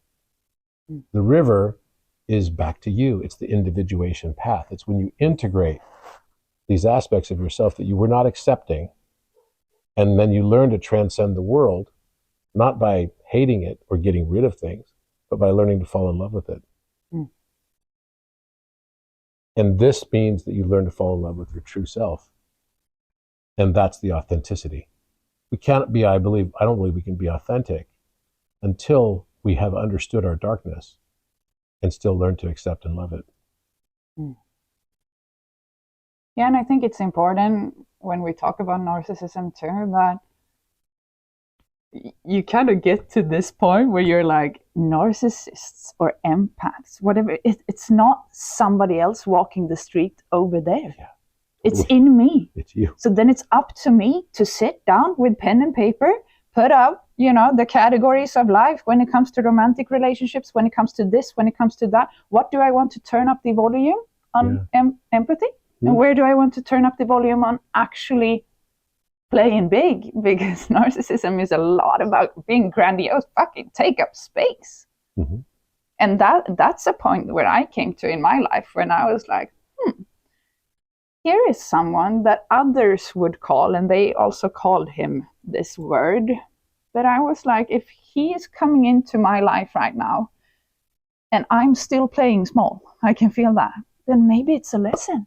The river is back to you. It's the individuation path. It's when you integrate these aspects of yourself that you were not accepting, and then you learn to transcend the world, not by hating it or getting rid of things, but by learning to fall in love with it. And this means that you learn to fall in love with your true self. And that's the authenticity. We can't be, I don't believe we can be authentic until we have understood our darkness and still learn to accept and love it. Yeah, and I think it's important when we talk about narcissism too, that you kind of get to this point where you're like, narcissists or empaths, whatever, it's not somebody else walking the street over there. Yeah. It's in me. It's you. So then it's up to me to sit down with pen and paper, put up, the categories of life when it comes to romantic relationships, when it comes to this, when it comes to that. What do I want to turn up the volume on empathy? And where do I want to turn up the volume on actually playing big? Because narcissism is a lot about being grandiose, fucking take up space. And that's a point where I came to in my life when I was like, here is someone that others would call, and they also called him this word. But I was like, if he is coming into my life right now, and I'm still playing small, I can feel that, then maybe it's a lesson.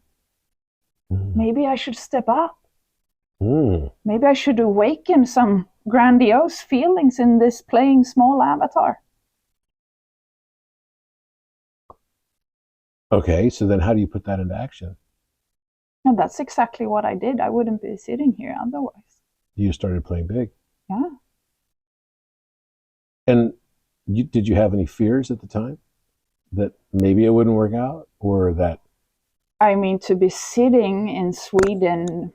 Maybe I should step up. Maybe I should awaken some grandiose feelings in this playing small avatar. Okay, so then how do you put that into action? And that's exactly what I did. I wouldn't be sitting here otherwise. You started playing big. Yeah. And did you have any fears at the time that maybe it wouldn't work out, or that? I mean, to be sitting in Sweden,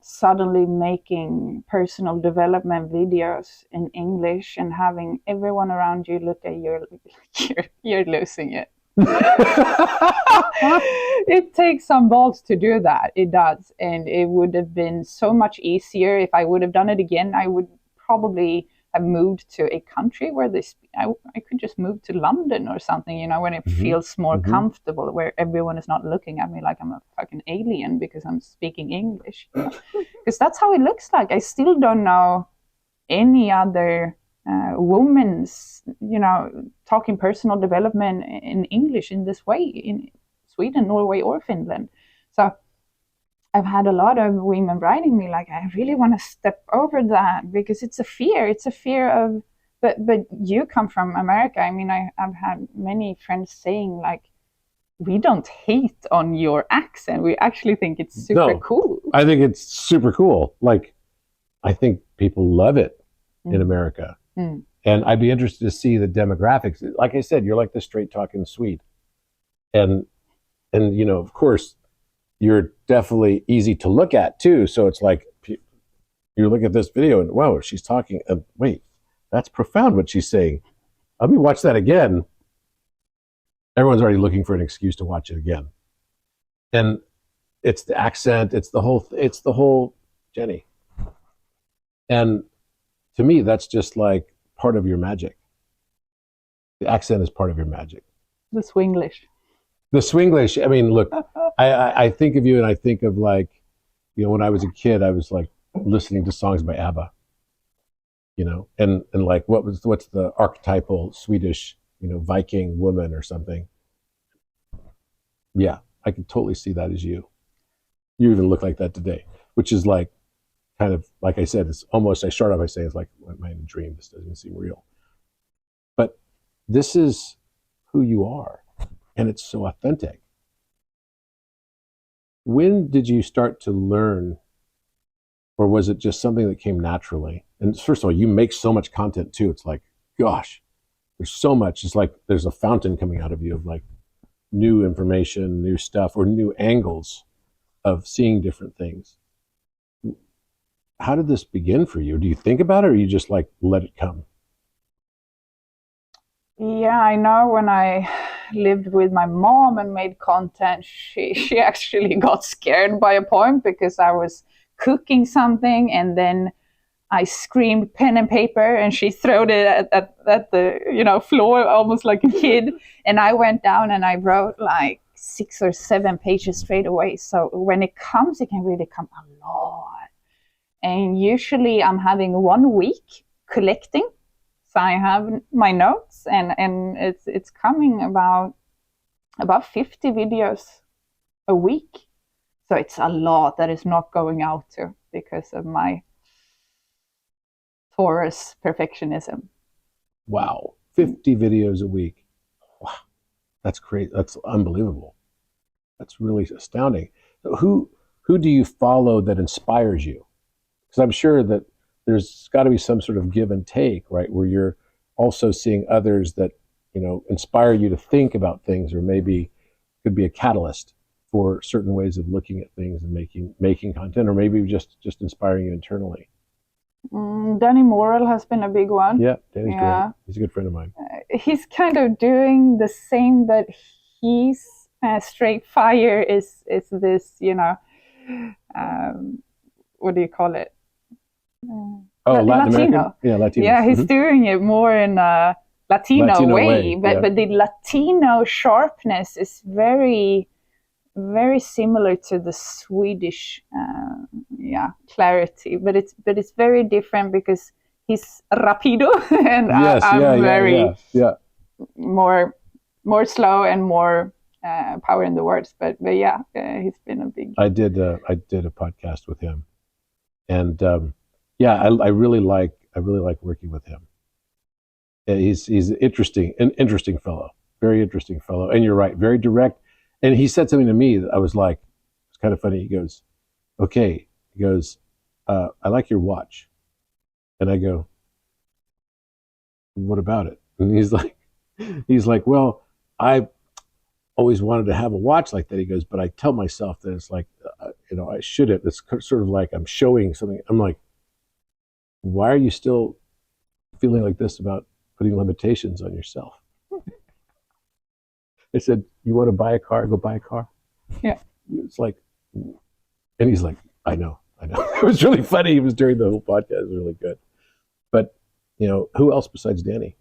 suddenly making personal development videos in English and having everyone around you look at you like you're losing it. It takes some balls to do that. It does. And it would have been so much easier if I would have done it again. I would probably have moved to a country where I could just move to London or something, when it feels more comfortable, where everyone is not looking at me like I'm a fucking alien because I'm speaking English. Because that's how it looks like. I still don't know any other women's, talking personal development in English in this way in Sweden, Norway, or Finland. So I've had a lot of women writing me like, I really want to step over that because it's a fear. It's a fear of, but you come from America. I mean, I've had many friends saying like, we don't hate on your accent. We actually think it's super cool. I think it's super cool. Like, I think people love it in America. And I'd be interested to see the demographics. Like I said, you're like the straight talking Swede. And of course, you're definitely easy to look at too. So it's like, you look at this video and wow, she's talking, wait, that's profound what she's saying. Let me watch that again. Everyone's already looking for an excuse to watch it again. And it's the accent, it's the whole Jenny. And to me, that's just like part of your magic. The accent is part of your magic. The Swinglish. The Swinglish. I mean, look, I think of you and I think of like, when I was a kid, I was like listening to songs by ABBA, and like what's the archetypal Swedish, Viking woman or something. Yeah, I can totally see that as you. You even look like that today, which is like, kind of, like I said, it's almost, I start off by saying it's like, am I in a dream? This doesn't seem real. But this is who you are, and it's so authentic. When did you start to learn, or was it just something that came naturally? And first of all, you make so much content too. It's like, gosh, there's so much. It's like there's a fountain coming out of you of like new information, new stuff, or new angles of seeing different things. How did this begin for you? Do you think about it, or you just like let it come? Yeah, I know when I lived with my mom and made content, she actually got scared by a point because I was cooking something and then I screamed pen and paper and she threw it at the floor almost like a kid. And I went down and I wrote like 6 or 7 pages straight away. So when it comes, it can really come a lot. And usually I'm having 1 week collecting. So I have my notes and it's coming about 50 videos a week. So it's a lot that is not going out to because of my Taurus perfectionism. Wow. 50 videos a week. Wow. That's great. That's unbelievable. That's really astounding. Who do you follow that inspires you? Because I'm sure that there's got to be some sort of give and take, right? Where you're also seeing others that, inspire you to think about things, or maybe could be a catalyst for certain ways of looking at things and making content, or maybe just inspiring you internally. Danny Morrell has been a big one. Yeah, Danny's great. He's a good friend of mine. He's kind of doing the same, but he's straight fire is this, what do you call it? Latin Latino. American? Yeah, Latino. Yeah, he's doing it more in a Latino way. But the Latino sharpness is very, very similar to the Swedish clarity, but it's very different because he's rapido and Yes, I'm very yeah. more slow and more power in the words. But yeah, he's been a big. I did a podcast with him, and I really like working with him. He's an interesting fellow, very interesting fellow. And you're right, very direct. And he said something to me that I was like, it's kind of funny. He goes, "Okay," he goes, "I like your watch," and I go, "What about it?" And he's like, "Well, I always wanted to have a watch like that." He goes, "But I tell myself that it's like, I shouldn't. It's sort of like I'm showing something." I'm like, "Why are you still feeling like this about putting limitations on yourself?" I said, "You want to buy a car? Go buy a car." Yeah. It's like, and he's like, I know. It was really funny. He was during the whole podcast. It was really good. But, who else besides Danny?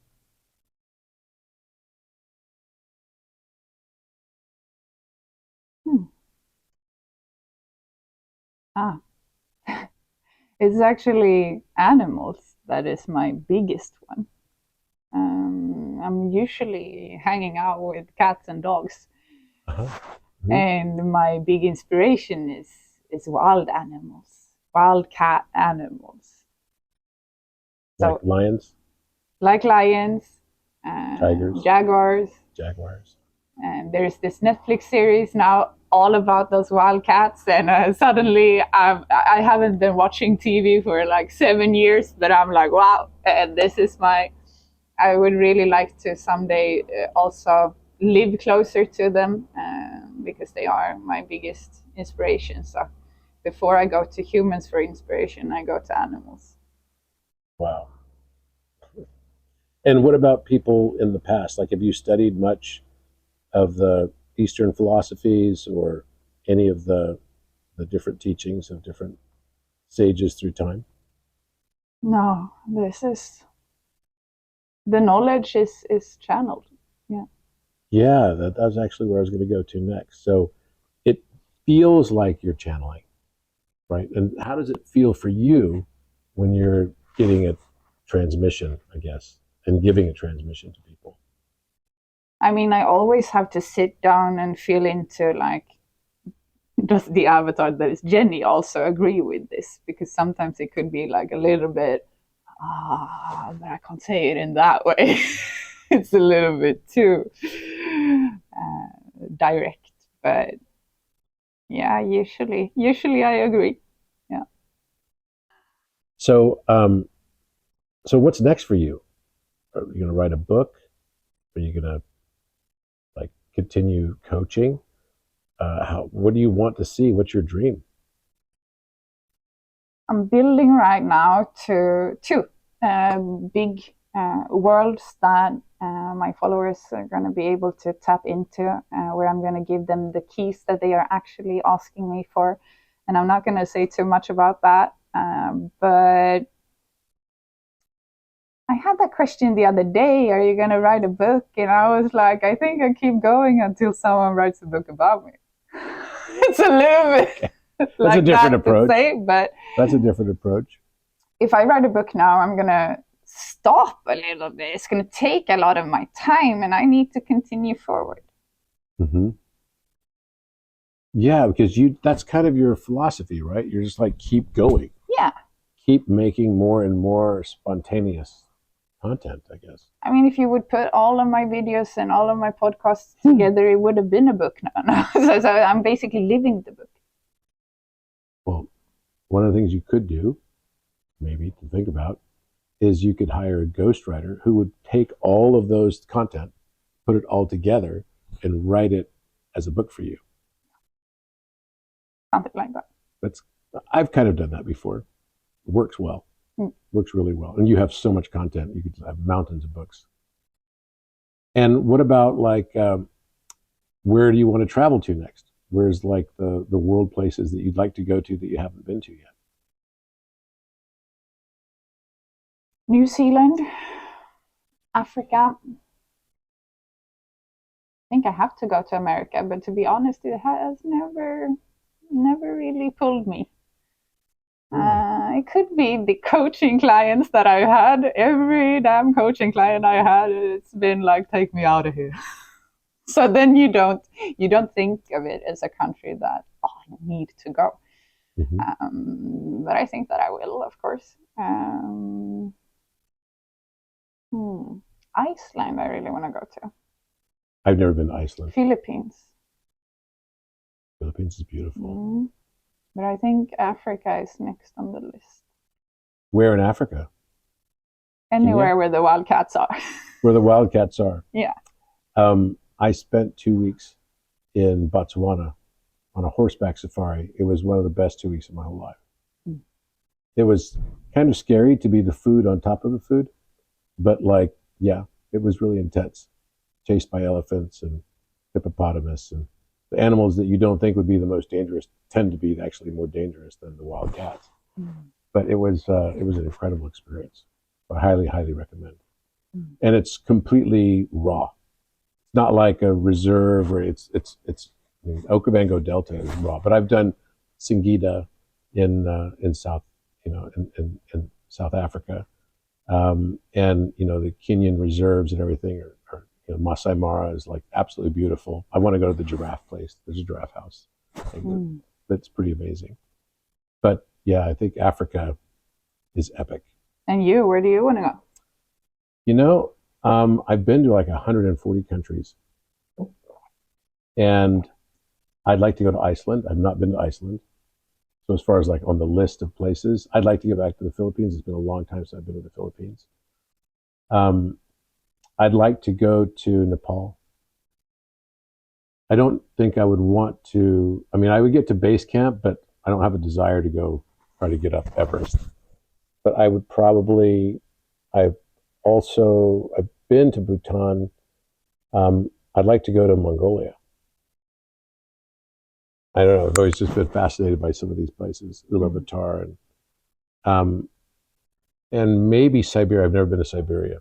It's actually animals that is my biggest one. I'm usually hanging out with cats and dogs, and my big inspiration is wild animals, wild cat animals. Like lions, like lions, tigers, jaguars. And there's this Netflix series now all about those wild cats. And suddenly I haven't been watching TV for like 7 years, but I'm like, wow, this is I would really like to someday also live closer to them because they are my biggest inspiration. So before I go to humans for inspiration, I go to animals. Wow. And what about people in the past? Like, have you studied much of the Eastern philosophies or any of the different teachings of different sages through time? No, the knowledge is channeled. Yeah. Yeah, that was actually where I was going to go to next. So it feels like you're channeling, right? And how does it feel for you when you're getting a transmission, I guess, and giving a transmission to people? I mean, I always have to sit down and feel into like, does the avatar that is Jenny also agree with this? Because sometimes it could be like a little bit, but I can't say it in that way. It's a little bit too direct. But yeah, usually I agree. Yeah. So, so what's next for you? Are you going to write a book? Are you going to like continue coaching? What do you want to see? What's your dream? I'm building right now to two big worlds that my followers are going to be able to tap into, where I'm going to give them the keys that they are actually asking me for. And I'm not going to say too much about that, but I had that question the other day, are you going to write a book? And I was like, I think I keep going until someone writes a book about me. It's a little bit That's like a different that approach. to say, but that's a different approach. If I write a book now, I'm going to stop a little bit. It's going to take a lot of my time and I need to continue forward. Mm-hmm. Yeah, because that's kind of your philosophy, right? You're just like, keep going. Yeah. Keep making more and more spontaneous content, I guess. I mean, if you would put all of my videos and all of my podcasts together, it would have been a book now. So I'm basically living the book. Well, one of the things you could do, maybe to think about, is you could hire a ghostwriter who would take all of those content, put it all together, and write it as a book for you. Something like that. I've kind of done that before. It works well. Works really well. And you have so much content. You could have mountains of books. And what about like, where do you want to travel to next? Where's like the world places that you'd like to go to that you haven't been to yet? New Zealand, Africa, think I have to go to America, but to be honest, it has never really pulled me. It could be the coaching clients that I had. Every damn coaching client I had, it's been like, take me out of here. So then you don't think of it as a country that I need to go. But I think that I will, of course. Iceland, I really want to go to. I've never been to Iceland. Philippines. Philippines is beautiful. But I think Africa is next on the list. Where in Africa? Anywhere where the wildcats are. Where the wildcats are. Yeah. I spent 2 weeks in Botswana on a horseback safari. It was one of the best 2 weeks of my whole life. It was kind of scary to be the food on top of the food, but like, yeah, it was really intense. Chased by elephants and hippopotamus, and the animals that you don't think would be the most dangerous tend to be actually more dangerous than the wild cats. But it was an incredible experience. I highly, highly recommend. And it's completely raw. It's not like a reserve where it's I mean, Okavango Delta is raw, but I've done Singida in South, in South Africa, and the Kenyan reserves and everything are Masai Mara is like absolutely beautiful. I want to go to the giraffe place. There's a giraffe house. That's pretty amazing. But yeah, I think Africa is epic. And you, where do you want to go? I've been to like 140 countries, and I'd like to go to Iceland. I've not been to Iceland. So as far as like on the list of places, I'd like to get back to the Philippines. It's been a long time since I've been to the Philippines. I'd like to go to Nepal. I don't think I would want to, I would get to base camp, but I don't have a desire to go try to get up Everest. But I would probably, I've been to Bhutan. I'd like to go to Mongolia. I don't know, I've always just been fascinated by some of these places, Ulaanbaatar and maybe Siberia. I've never been to Siberia.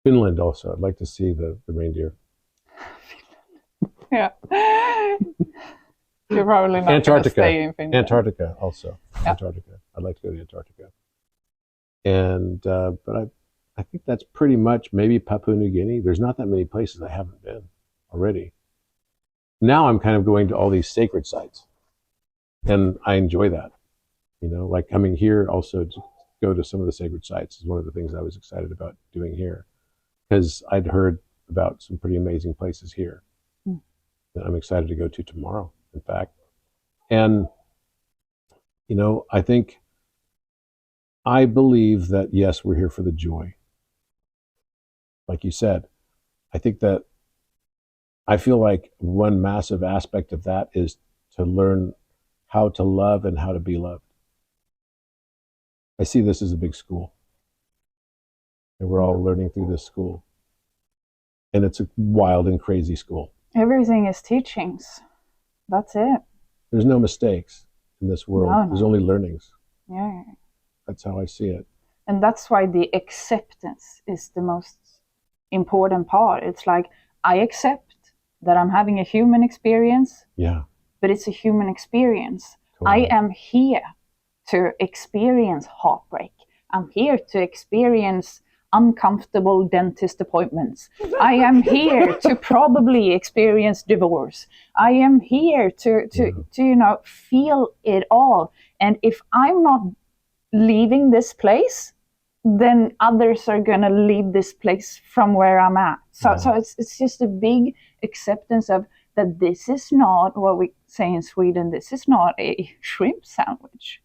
Finland also. I'd like to see the reindeer. Yeah. You're probably not going to stay in Finland. Antarctica also. Yeah. Antarctica. I'd like to go to Antarctica. And but I think that's pretty much, maybe Papua New Guinea. There's not that many places I haven't been already. Now I'm kind of going to all these sacred sites, and I enjoy that. Like coming here also to go to some of the sacred sites is one of the things I was excited about doing here, because I'd heard about some pretty amazing places here that I'm excited to go to tomorrow, in fact. And, I believe that, yes, we're here for the joy. Like you said, I feel like one massive aspect of that is to learn how to love and how to be loved. I see this as a big school, and we're all learning through this school. And it's a wild and crazy school. Everything is teachings. That's it. There's no mistakes in this world. No. There's only learnings. Yeah. That's how I see it. And that's why the acceptance is the most important part. It's like, I accept that I'm having a human experience. Yeah. But it's a human experience. Totally. I am here to experience heartbreak. I'm here to experience uncomfortable dentist appointments. I am here to probably experience divorce. I am here to feel it all. And if I'm not leaving this place, then others are gonna leave this place from where I'm at. So it's just a big acceptance of that this is not what we say in Sweden, this is not a shrimp sandwich.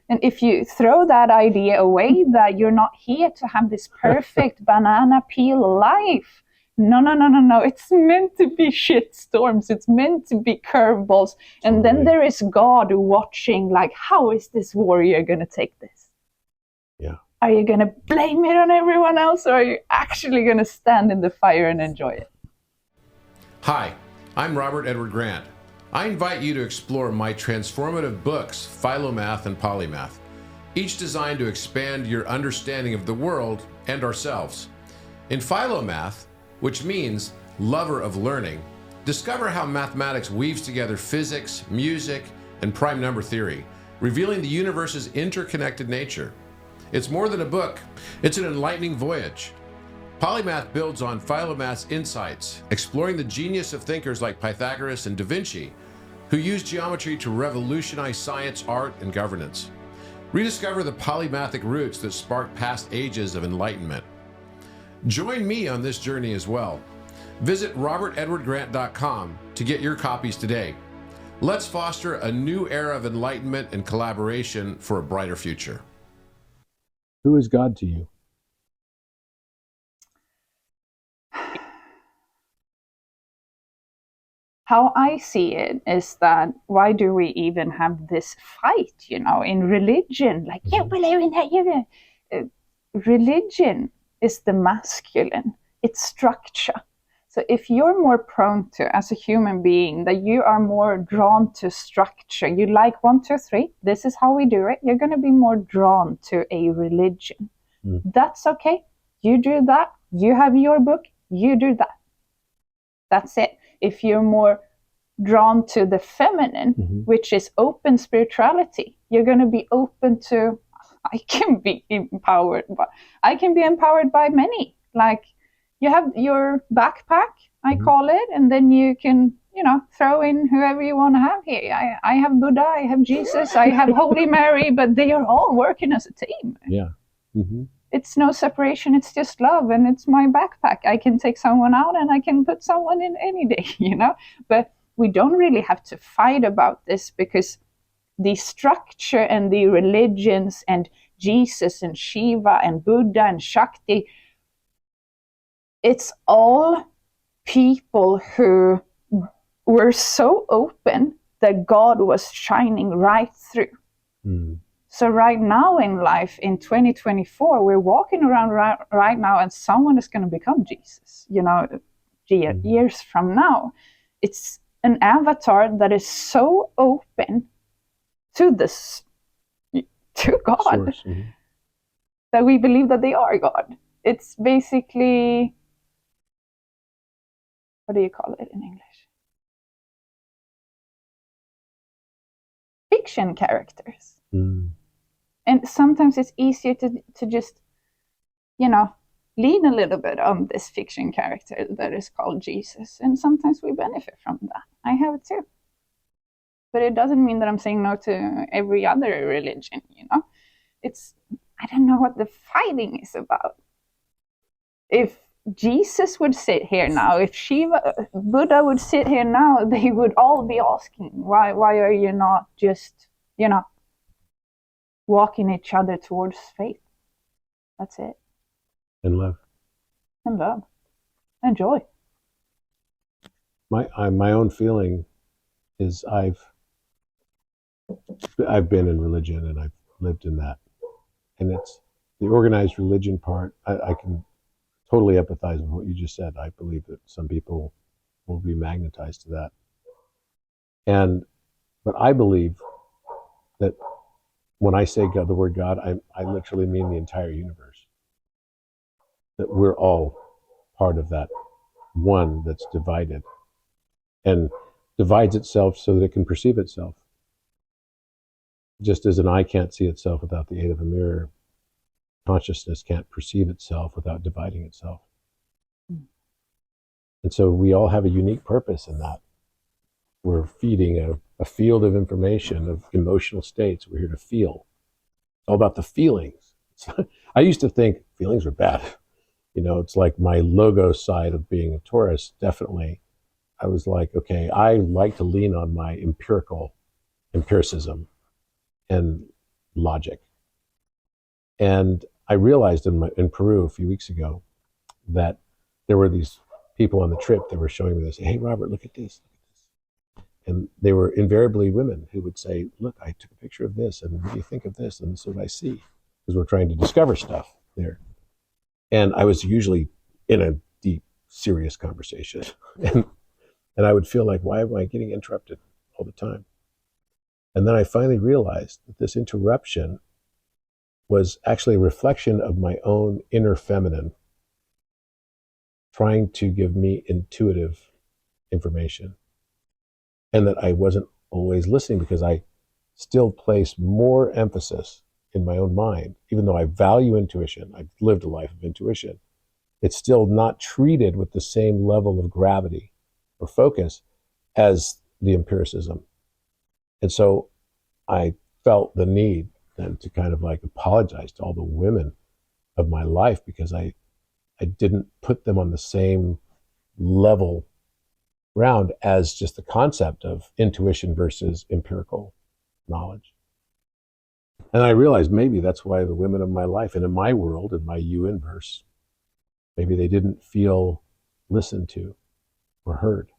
And if you throw that idea away, that you're not here to have this perfect banana peel life. No. It's meant to be shit storms. It's meant to be curveballs. And then there is God watching, like, how is this warrior going to take this? Yeah. Are you going to blame it on everyone else, or are you actually going to stand in the fire and enjoy it? Hi, I'm Robert Edward Grant. I invite you to explore my transformative books, Philomath and Polymath, each designed to expand your understanding of the world and ourselves. In Philomath, which means lover of learning, discover how mathematics weaves together physics, music, and prime number theory, revealing the universe's interconnected nature. It's more than a book, it's an enlightening voyage. Polymath builds on Philomath's insights, exploring the genius of thinkers like Pythagoras and Da Vinci, who used geometry to revolutionize science, art, and governance. Rediscover the polymathic roots that sparked past ages of enlightenment. Join me on this journey as well. Visit robertedwardgrant.com to get your copies today. Let's foster a new era of enlightenment and collaboration for a brighter future. Who is God to you? How I see it is that why do we even have this fight, in religion? Like, you believe in that, religion is the masculine, it's structure. So if you're more prone to, as a human being, that you are more drawn to structure, you like 1, 2, 3, this is how we do it, you're going to be more drawn to a religion. That's okay. You do that. You have your book. You do that. That's it. If you're more drawn to the feminine, which is open spirituality, you're going to be open to, I can be empowered by many. Like, you have your backpack, I call it, and then you can, throw in whoever you want to have here. I have Buddha, I have Jesus, I have Holy Mary, but they are all working as a team. Yeah. It's no separation, it's just love, and it's my backpack. I can take someone out and I can put someone in any day, But we don't really have to fight about this, because the structure and the religions and Jesus and Shiva and Buddha and Shakti, it's all people who were so open that God was shining right through. So right now in life, in 2024, we're walking around right now, and someone is going to become Jesus, years from now. It's an avatar that is so open to this, to God, that we believe that they are God. It's basically, what do you call it in English? Fiction characters. And sometimes it's easier to just, lean a little bit on this fiction character that is called Jesus. And sometimes we benefit from that. I have it too. But it doesn't mean that I'm saying no to every other religion, It's, I don't know what the fighting is about. If Jesus would sit here now, if Buddha would sit here now, they would all be asking, why are you not just, walking each other towards faith? That's it. And love. And love. And joy. My own feeling is I've been in religion, and I've lived in that. And it's the organized religion part. I can totally empathize with what you just said. I believe that some people will be magnetized to that. But I believe that when I say God, the word God, I literally mean the entire universe. That we're all part of that one that's divided, and divides itself so that it can perceive itself. Just as an eye can't see itself without the aid of a mirror, consciousness can't perceive itself without dividing itself. And so we all have a unique purpose in that. We're feeding a field of information, of emotional states. We're here to feel. It's all about the feelings. I used to think feelings were bad. It's like my logo side of being a Taurus, definitely. I was like, okay, I like to lean on my empiricism and logic. And I realized in Peru a few weeks ago that there were these people on the trip that were showing me this. Hey, Robert, look at this. And they were invariably women who would say, look, I took a picture of this, and what do you think of this? And this is what I see. Because we're trying to discover stuff there. And I was usually in a deep, serious conversation. And I would feel like, why am I getting interrupted all the time? And then I finally realized that this interruption was actually a reflection of my own inner feminine trying to give me intuitive information, and that I wasn't always listening because I still place more emphasis in my own mind. Even though I value intuition, I've lived a life of intuition, it's still not treated with the same level of gravity or focus as the empiricism. And so I felt the need then to kind of like apologize to all the women of my life because I didn't put them on the same level ground as just the concept of intuition versus empirical knowledge. And I realized maybe that's why the women of my life and in my world, in my you inverse, maybe they didn't feel listened to or heard.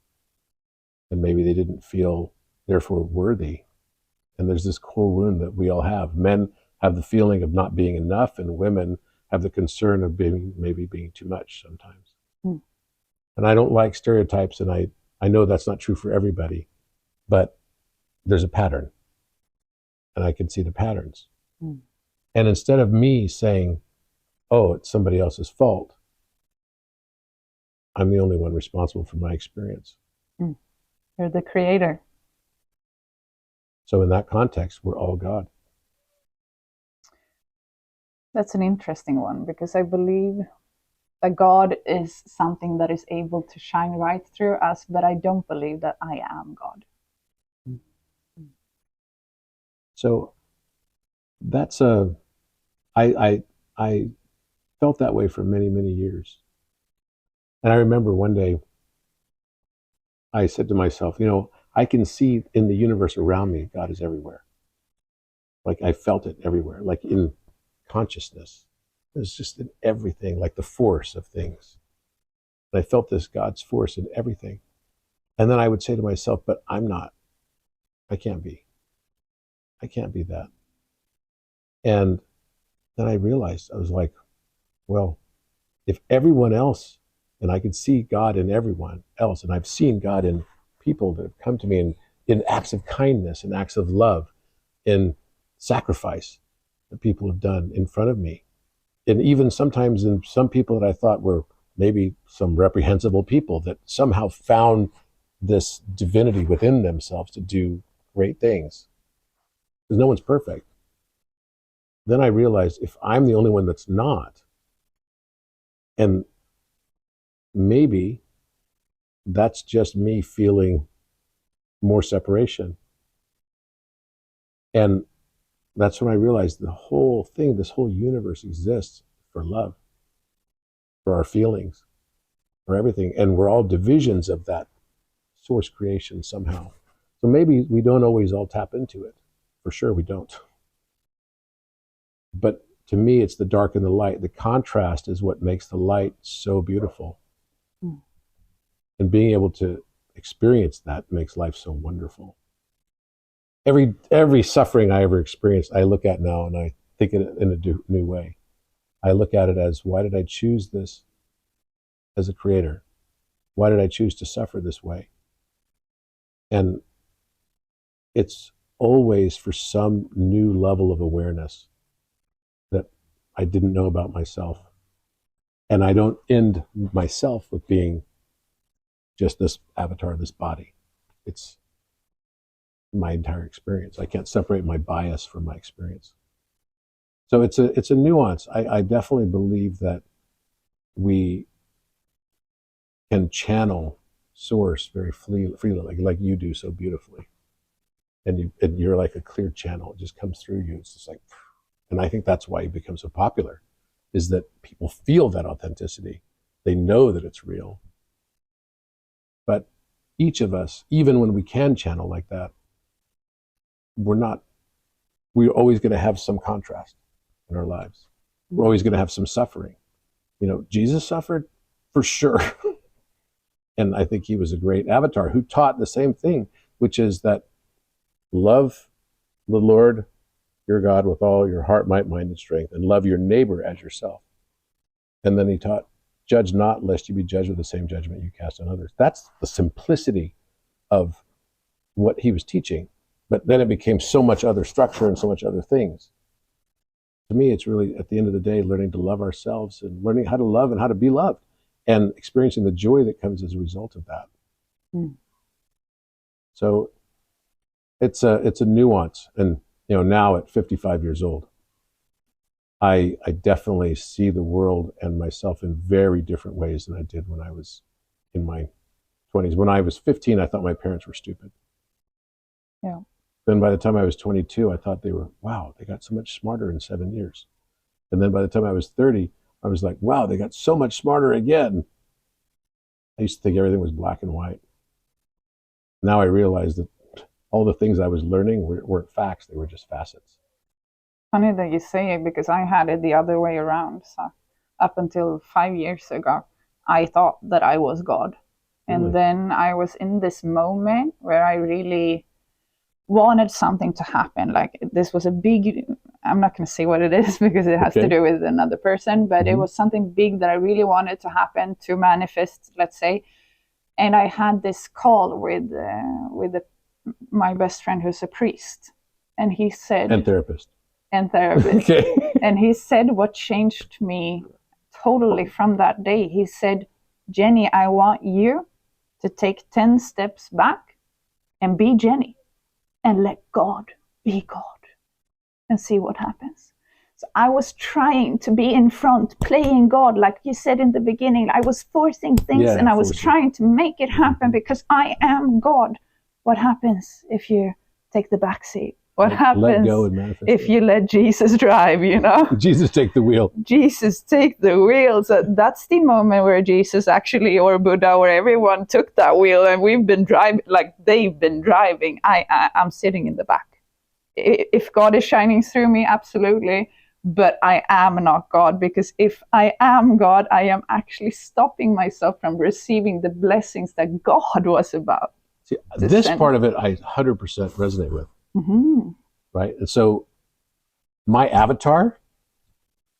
And maybe they didn't feel, therefore, worthy. And there's this core wound that we all have. Men have the feeling of not being enough, and women have the concern of maybe being too much sometimes. Mm. And I don't like stereotypes, and I know that's not true for everybody, but there's a pattern. And I can see the patterns. Mm. And instead of me saying, oh, it's somebody else's fault, I'm the only one responsible for my experience. Mm. You're the creator. So in that context, we're all God. That's an interesting one, because I believe that God is something that is able to shine right through us, but I don't believe that I am God. So that's I felt that way for many, many years. And I remember one day I said to myself, you know, I can see in the universe around me, God is everywhere. Like I felt it everywhere, like in consciousness. It's just in everything, like the force of things. And I felt this God's force in everything. And then I would say to myself, but I'm not. I can't be. I can't be that. And then I realized, I was like, well, if everyone else, and I could see God in everyone else, and I've seen God in people that have come to me in acts of kindness, in acts of love, in sacrifice that people have done in front of me. And even sometimes in some people that I thought were maybe some reprehensible people that somehow found this divinity within themselves to do great things. Because no one's perfect. Then I realized if I'm the only one that's not, and maybe that's just me feeling more separation. And that's when I realized the whole thing, this whole universe exists for love, for our feelings, for everything. And we're all divisions of that source creation somehow. So maybe we don't always all tap into it. For sure we don't. But to me, it's the dark and the light. The contrast is what makes the light so beautiful. Mm. And being able to experience that makes life so wonderful. Every suffering I ever experienced, I look at now and I think it in a new way. I look at it as, why did I choose this as a creator? Why did I choose to suffer this way? And it's always for some new level of awareness that I didn't know about myself. And I don't end myself with being just this avatar, this body. It's my entire experience. I can't separate my bias from my experience. So it's a nuance. I definitely believe that we can channel source very freely, like you do so beautifully. And you're like a clear channel. It just comes through you. It's just like, and I think that's why you become so popular, is that people feel that authenticity. They know that it's real. But each of us, even when we can channel like that, we're always going to have some contrast in our lives. We're always going to have some suffering. You know, Jesus suffered for sure. And I think he was a great avatar who taught the same thing, which is that love the Lord your God with all your heart, might, mind, and strength, and love your neighbor as yourself. And then he taught, judge not, lest you be judged with the same judgment you cast on others. That's the simplicity of what he was teaching. But then it became so much other structure and so much other things. To me, it's really, at the end of the day, learning to love ourselves and learning how to love and how to be loved. and experiencing the joy that comes as a result of that. So it's a nuance. And now at 55 years old, I definitely see the world and myself in very different ways than I did when I was in my 20s. When I was 15, I thought my parents were stupid. Yeah. Then by the time I was 22, I thought wow, they got so much smarter in 7 years. And then by the time I was 30, I was like, wow, they got so much smarter again. I used to think everything was black and white. Now I realize that all the things I was learning weren't facts, they were just facets. Funny that you say it, because I had it the other way around. So up until 5 years ago, I thought that I was God. Really? And then I was in this moment where I really wanted something to happen. Like, this was a big, I'm not going to say what it is because it has to do with another person, but it was something big that I really wanted to happen, to manifest, let's say. And I had this call with my best friend who's a priest. And he said... And therapist. Okay. And he said what changed me totally from that day. He said, Jenny, I want you to take 10 steps back and be Jenny and let God be God and see what happens. So I was trying to be in front, playing God, like you said in the beginning. I was forcing things and I was trying to make it happen because I am God. What happens if you take the back seat? What happens let go and manifest if you let Jesus drive, Jesus take the wheel. Jesus take the wheel. So that's the moment where Jesus actually, or Buddha, or everyone took that wheel and we've been driving, like they've been driving. I'm sitting in the back. If God is shining through me, absolutely. But I am not God, because if I am God, I am actually stopping myself from receiving the blessings that God was about. See, this part of it I 100% resonate with. Right? And so my avatar,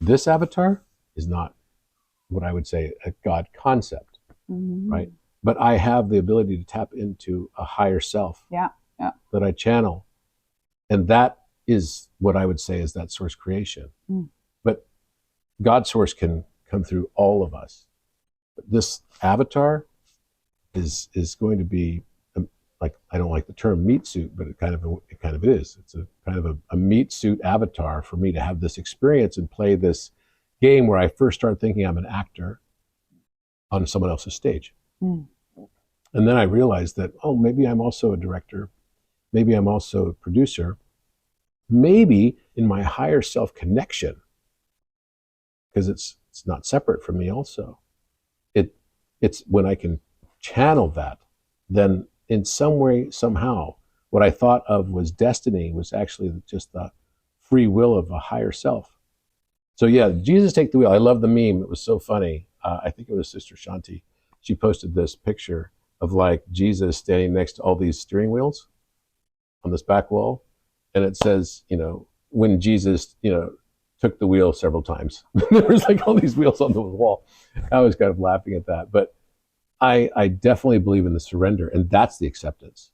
this avatar, is not what I would say a God concept, right? But I have the ability to tap into a higher self that I channel. And that is what I would say is that source creation. But God source can come through all of us. But this avatar is going to be, like, I don't like the term meat suit, but it kind of is. It's a kind of a meat suit avatar for me to have this experience and play this game where I first start thinking I'm an actor on someone else's stage. And then I realized that, oh, maybe I'm also a director. Maybe I'm also a producer. Maybe in my higher self connection, because it's not separate from me also. It's when I can channel that, then in some way, somehow, what I thought of was destiny was actually just the free will of a higher self. So yeah, Jesus take the wheel. I love the meme. It was so funny. I think it was Sister Shanti. She posted this picture of like Jesus standing next to all these steering wheels on this back wall. And it says, when Jesus, took the wheel several times. There was like all these wheels on the wall. I was kind of laughing at that. But I definitely believe in the surrender, and that's the acceptance.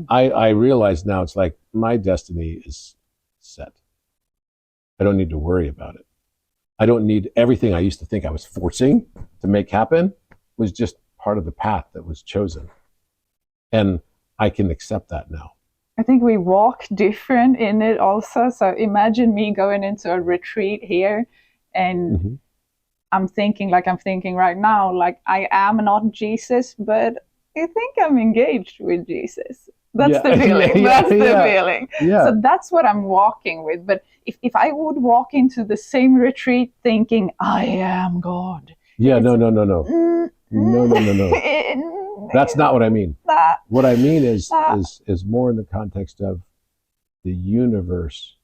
I realize now it's like my destiny is set. I don't need to worry about it. I don't need everything I used to think I was forcing to make happen was just part of the path that was chosen. And I can accept that now. I think we walk different in it also. So imagine me going into a retreat here and I'm thinking right now, like I am not Jesus, but I think I'm engaged with Jesus. That's the feeling. That's the feeling. Yeah. So that's what I'm walking with. But if I would walk into the same retreat thinking, I am God. Yeah, no. No. That's not what I mean. What I mean is more in the context of the universe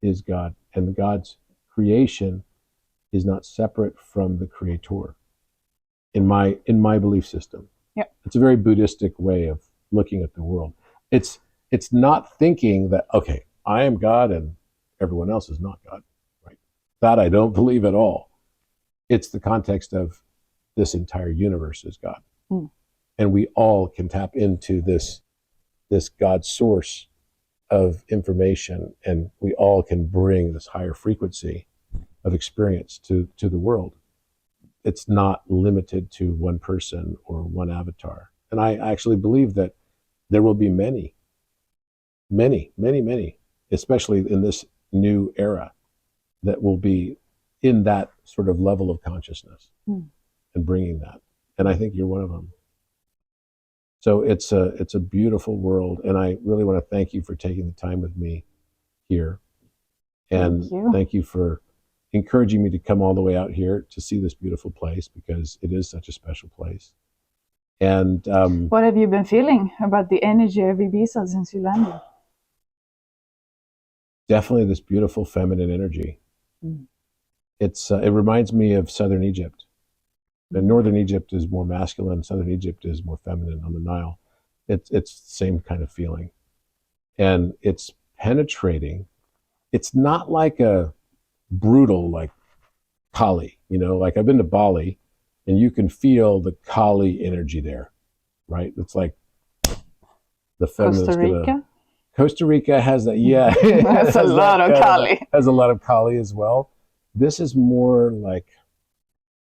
is God, and God's creation is not separate from the creator. In my belief system. Yeah. It's a very Buddhistic way of looking at the world. It's not thinking that, okay, I am God and everyone else is not God, right? That I don't believe at all. It's the context of this entire universe is God. And we all can tap into this God source of information, and we all can bring this higher frequency of experience to the world. it's not limited to one person or one avatar. And I actually believe that there will be many, especially in this new era, that will be in that sort of level of consciousness and bringing that. And I think you're one of them. So it's a beautiful world, and I really want to thank you for taking the time with me here, and thank you for encouraging me to come all the way out here to see this beautiful place, because it is such a special place. And what have you been feeling about the energy of Ibiza since you landed? Definitely this beautiful feminine energy. It reminds me of Southern Egypt. And Northern Egypt is more masculine. Southern Egypt is more feminine on the Nile. It's the same kind of feeling. And it's penetrating. It's not like a brutal, like Kali, like I've been to Bali, and you can feel the Kali energy there, right? It's like the feminine. Costa Rica? Costa Rica has that, yeah. Has a lot of Kali. Has a lot of Kali as well. This is more like,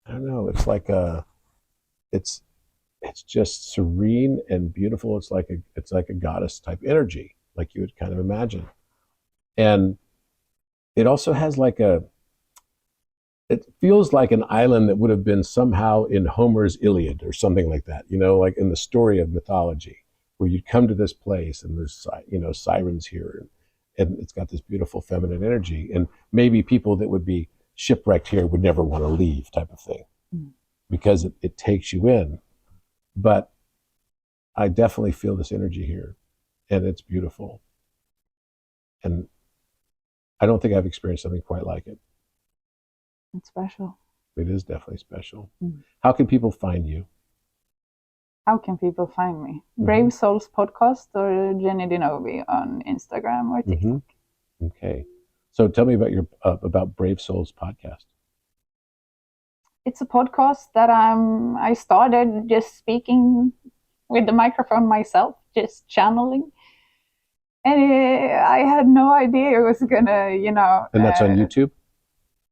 I don't know, it's like it's just serene and beautiful. It's like a goddess type energy, like you would kind of imagine. And it also has it feels like an island that would have been somehow in Homer's Iliad or something like that, like in the story of mythology, where you'd come to this place and there's, sirens here, and it's got this beautiful feminine energy. And maybe people that would be shipwrecked here would never want to leave, type of thing, because it takes you in. But I definitely feel this energy here, and it's beautiful. And I don't think I've experienced something quite like it. It's special. It is definitely special. How can people find you? How can people find me? Brave Souls Podcast or Jenny Dinovi on Instagram or TikTok. Okay. So tell me about Brave Souls Podcast. It's a podcast that I started just speaking with the microphone myself, just channeling. And I had no idea it was gonna, And that's on YouTube?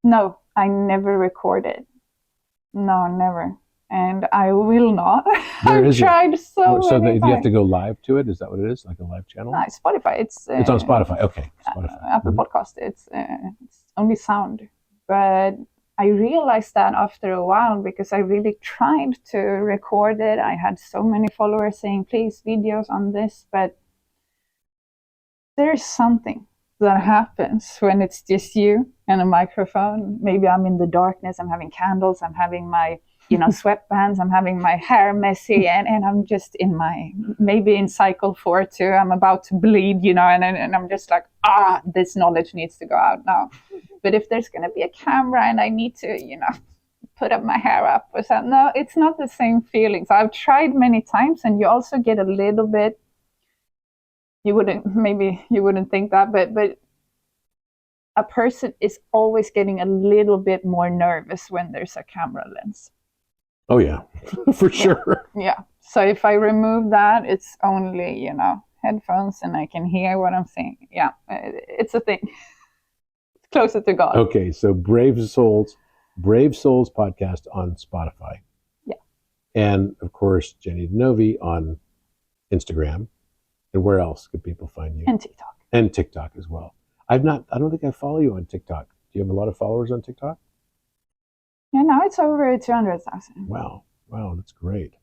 No, I never recorded. No, never. And I will not. I've tried so many you have to go live to it? Is that what it is? Like a live channel? No, Spotify. It's on Spotify. Okay. Spotify. Apple Podcast. It's only sound. But I realized that after a while, because I really tried to record it. I had so many followers saying, please, videos on this. But there's something that happens when it's just you and a microphone. Maybe I'm in the darkness. I'm having candles. I'm having my sweatbands, I'm having my hair messy, and I'm just maybe in cycle 4 too. I'm about to bleed, and I'm just like, this knowledge needs to go out now. But if there's going to be a camera and I need to, put up my hair up or something, no, it's not the same feeling. So I've tried many times, and you also get a little bit, you wouldn't think that, but a person is always getting a little bit more nervous when there's a camera lens. Oh yeah, for sure. Yeah. So if I remove that, it's only, headphones, and I can hear what I'm saying. Yeah, it's a thing. It's closer to God. Okay, so Brave Souls Podcast on Spotify. Yeah. And of course, Jenny Dinovi on Instagram. And where else could people find you? And TikTok. And TikTok as well. I don't think I follow you on TikTok. Do you have a lot of followers on TikTok? Yeah, now it's over 200,000. Wow, that's great.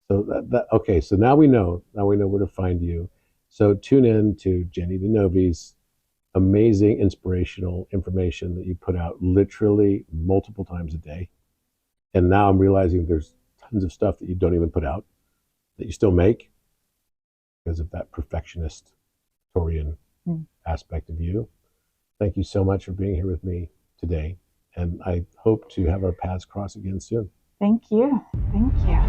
So okay, so now we know where to find you. So tune in to Jenny Dinovi's amazing inspirational information that you put out literally multiple times a day. And now I'm realizing there's tons of stuff that you don't even put out, that you still make, because of that perfectionist Victorian aspect of you. Thank you so much for being here with me today. And I hope to have our paths cross again soon. Thank you. Thank you.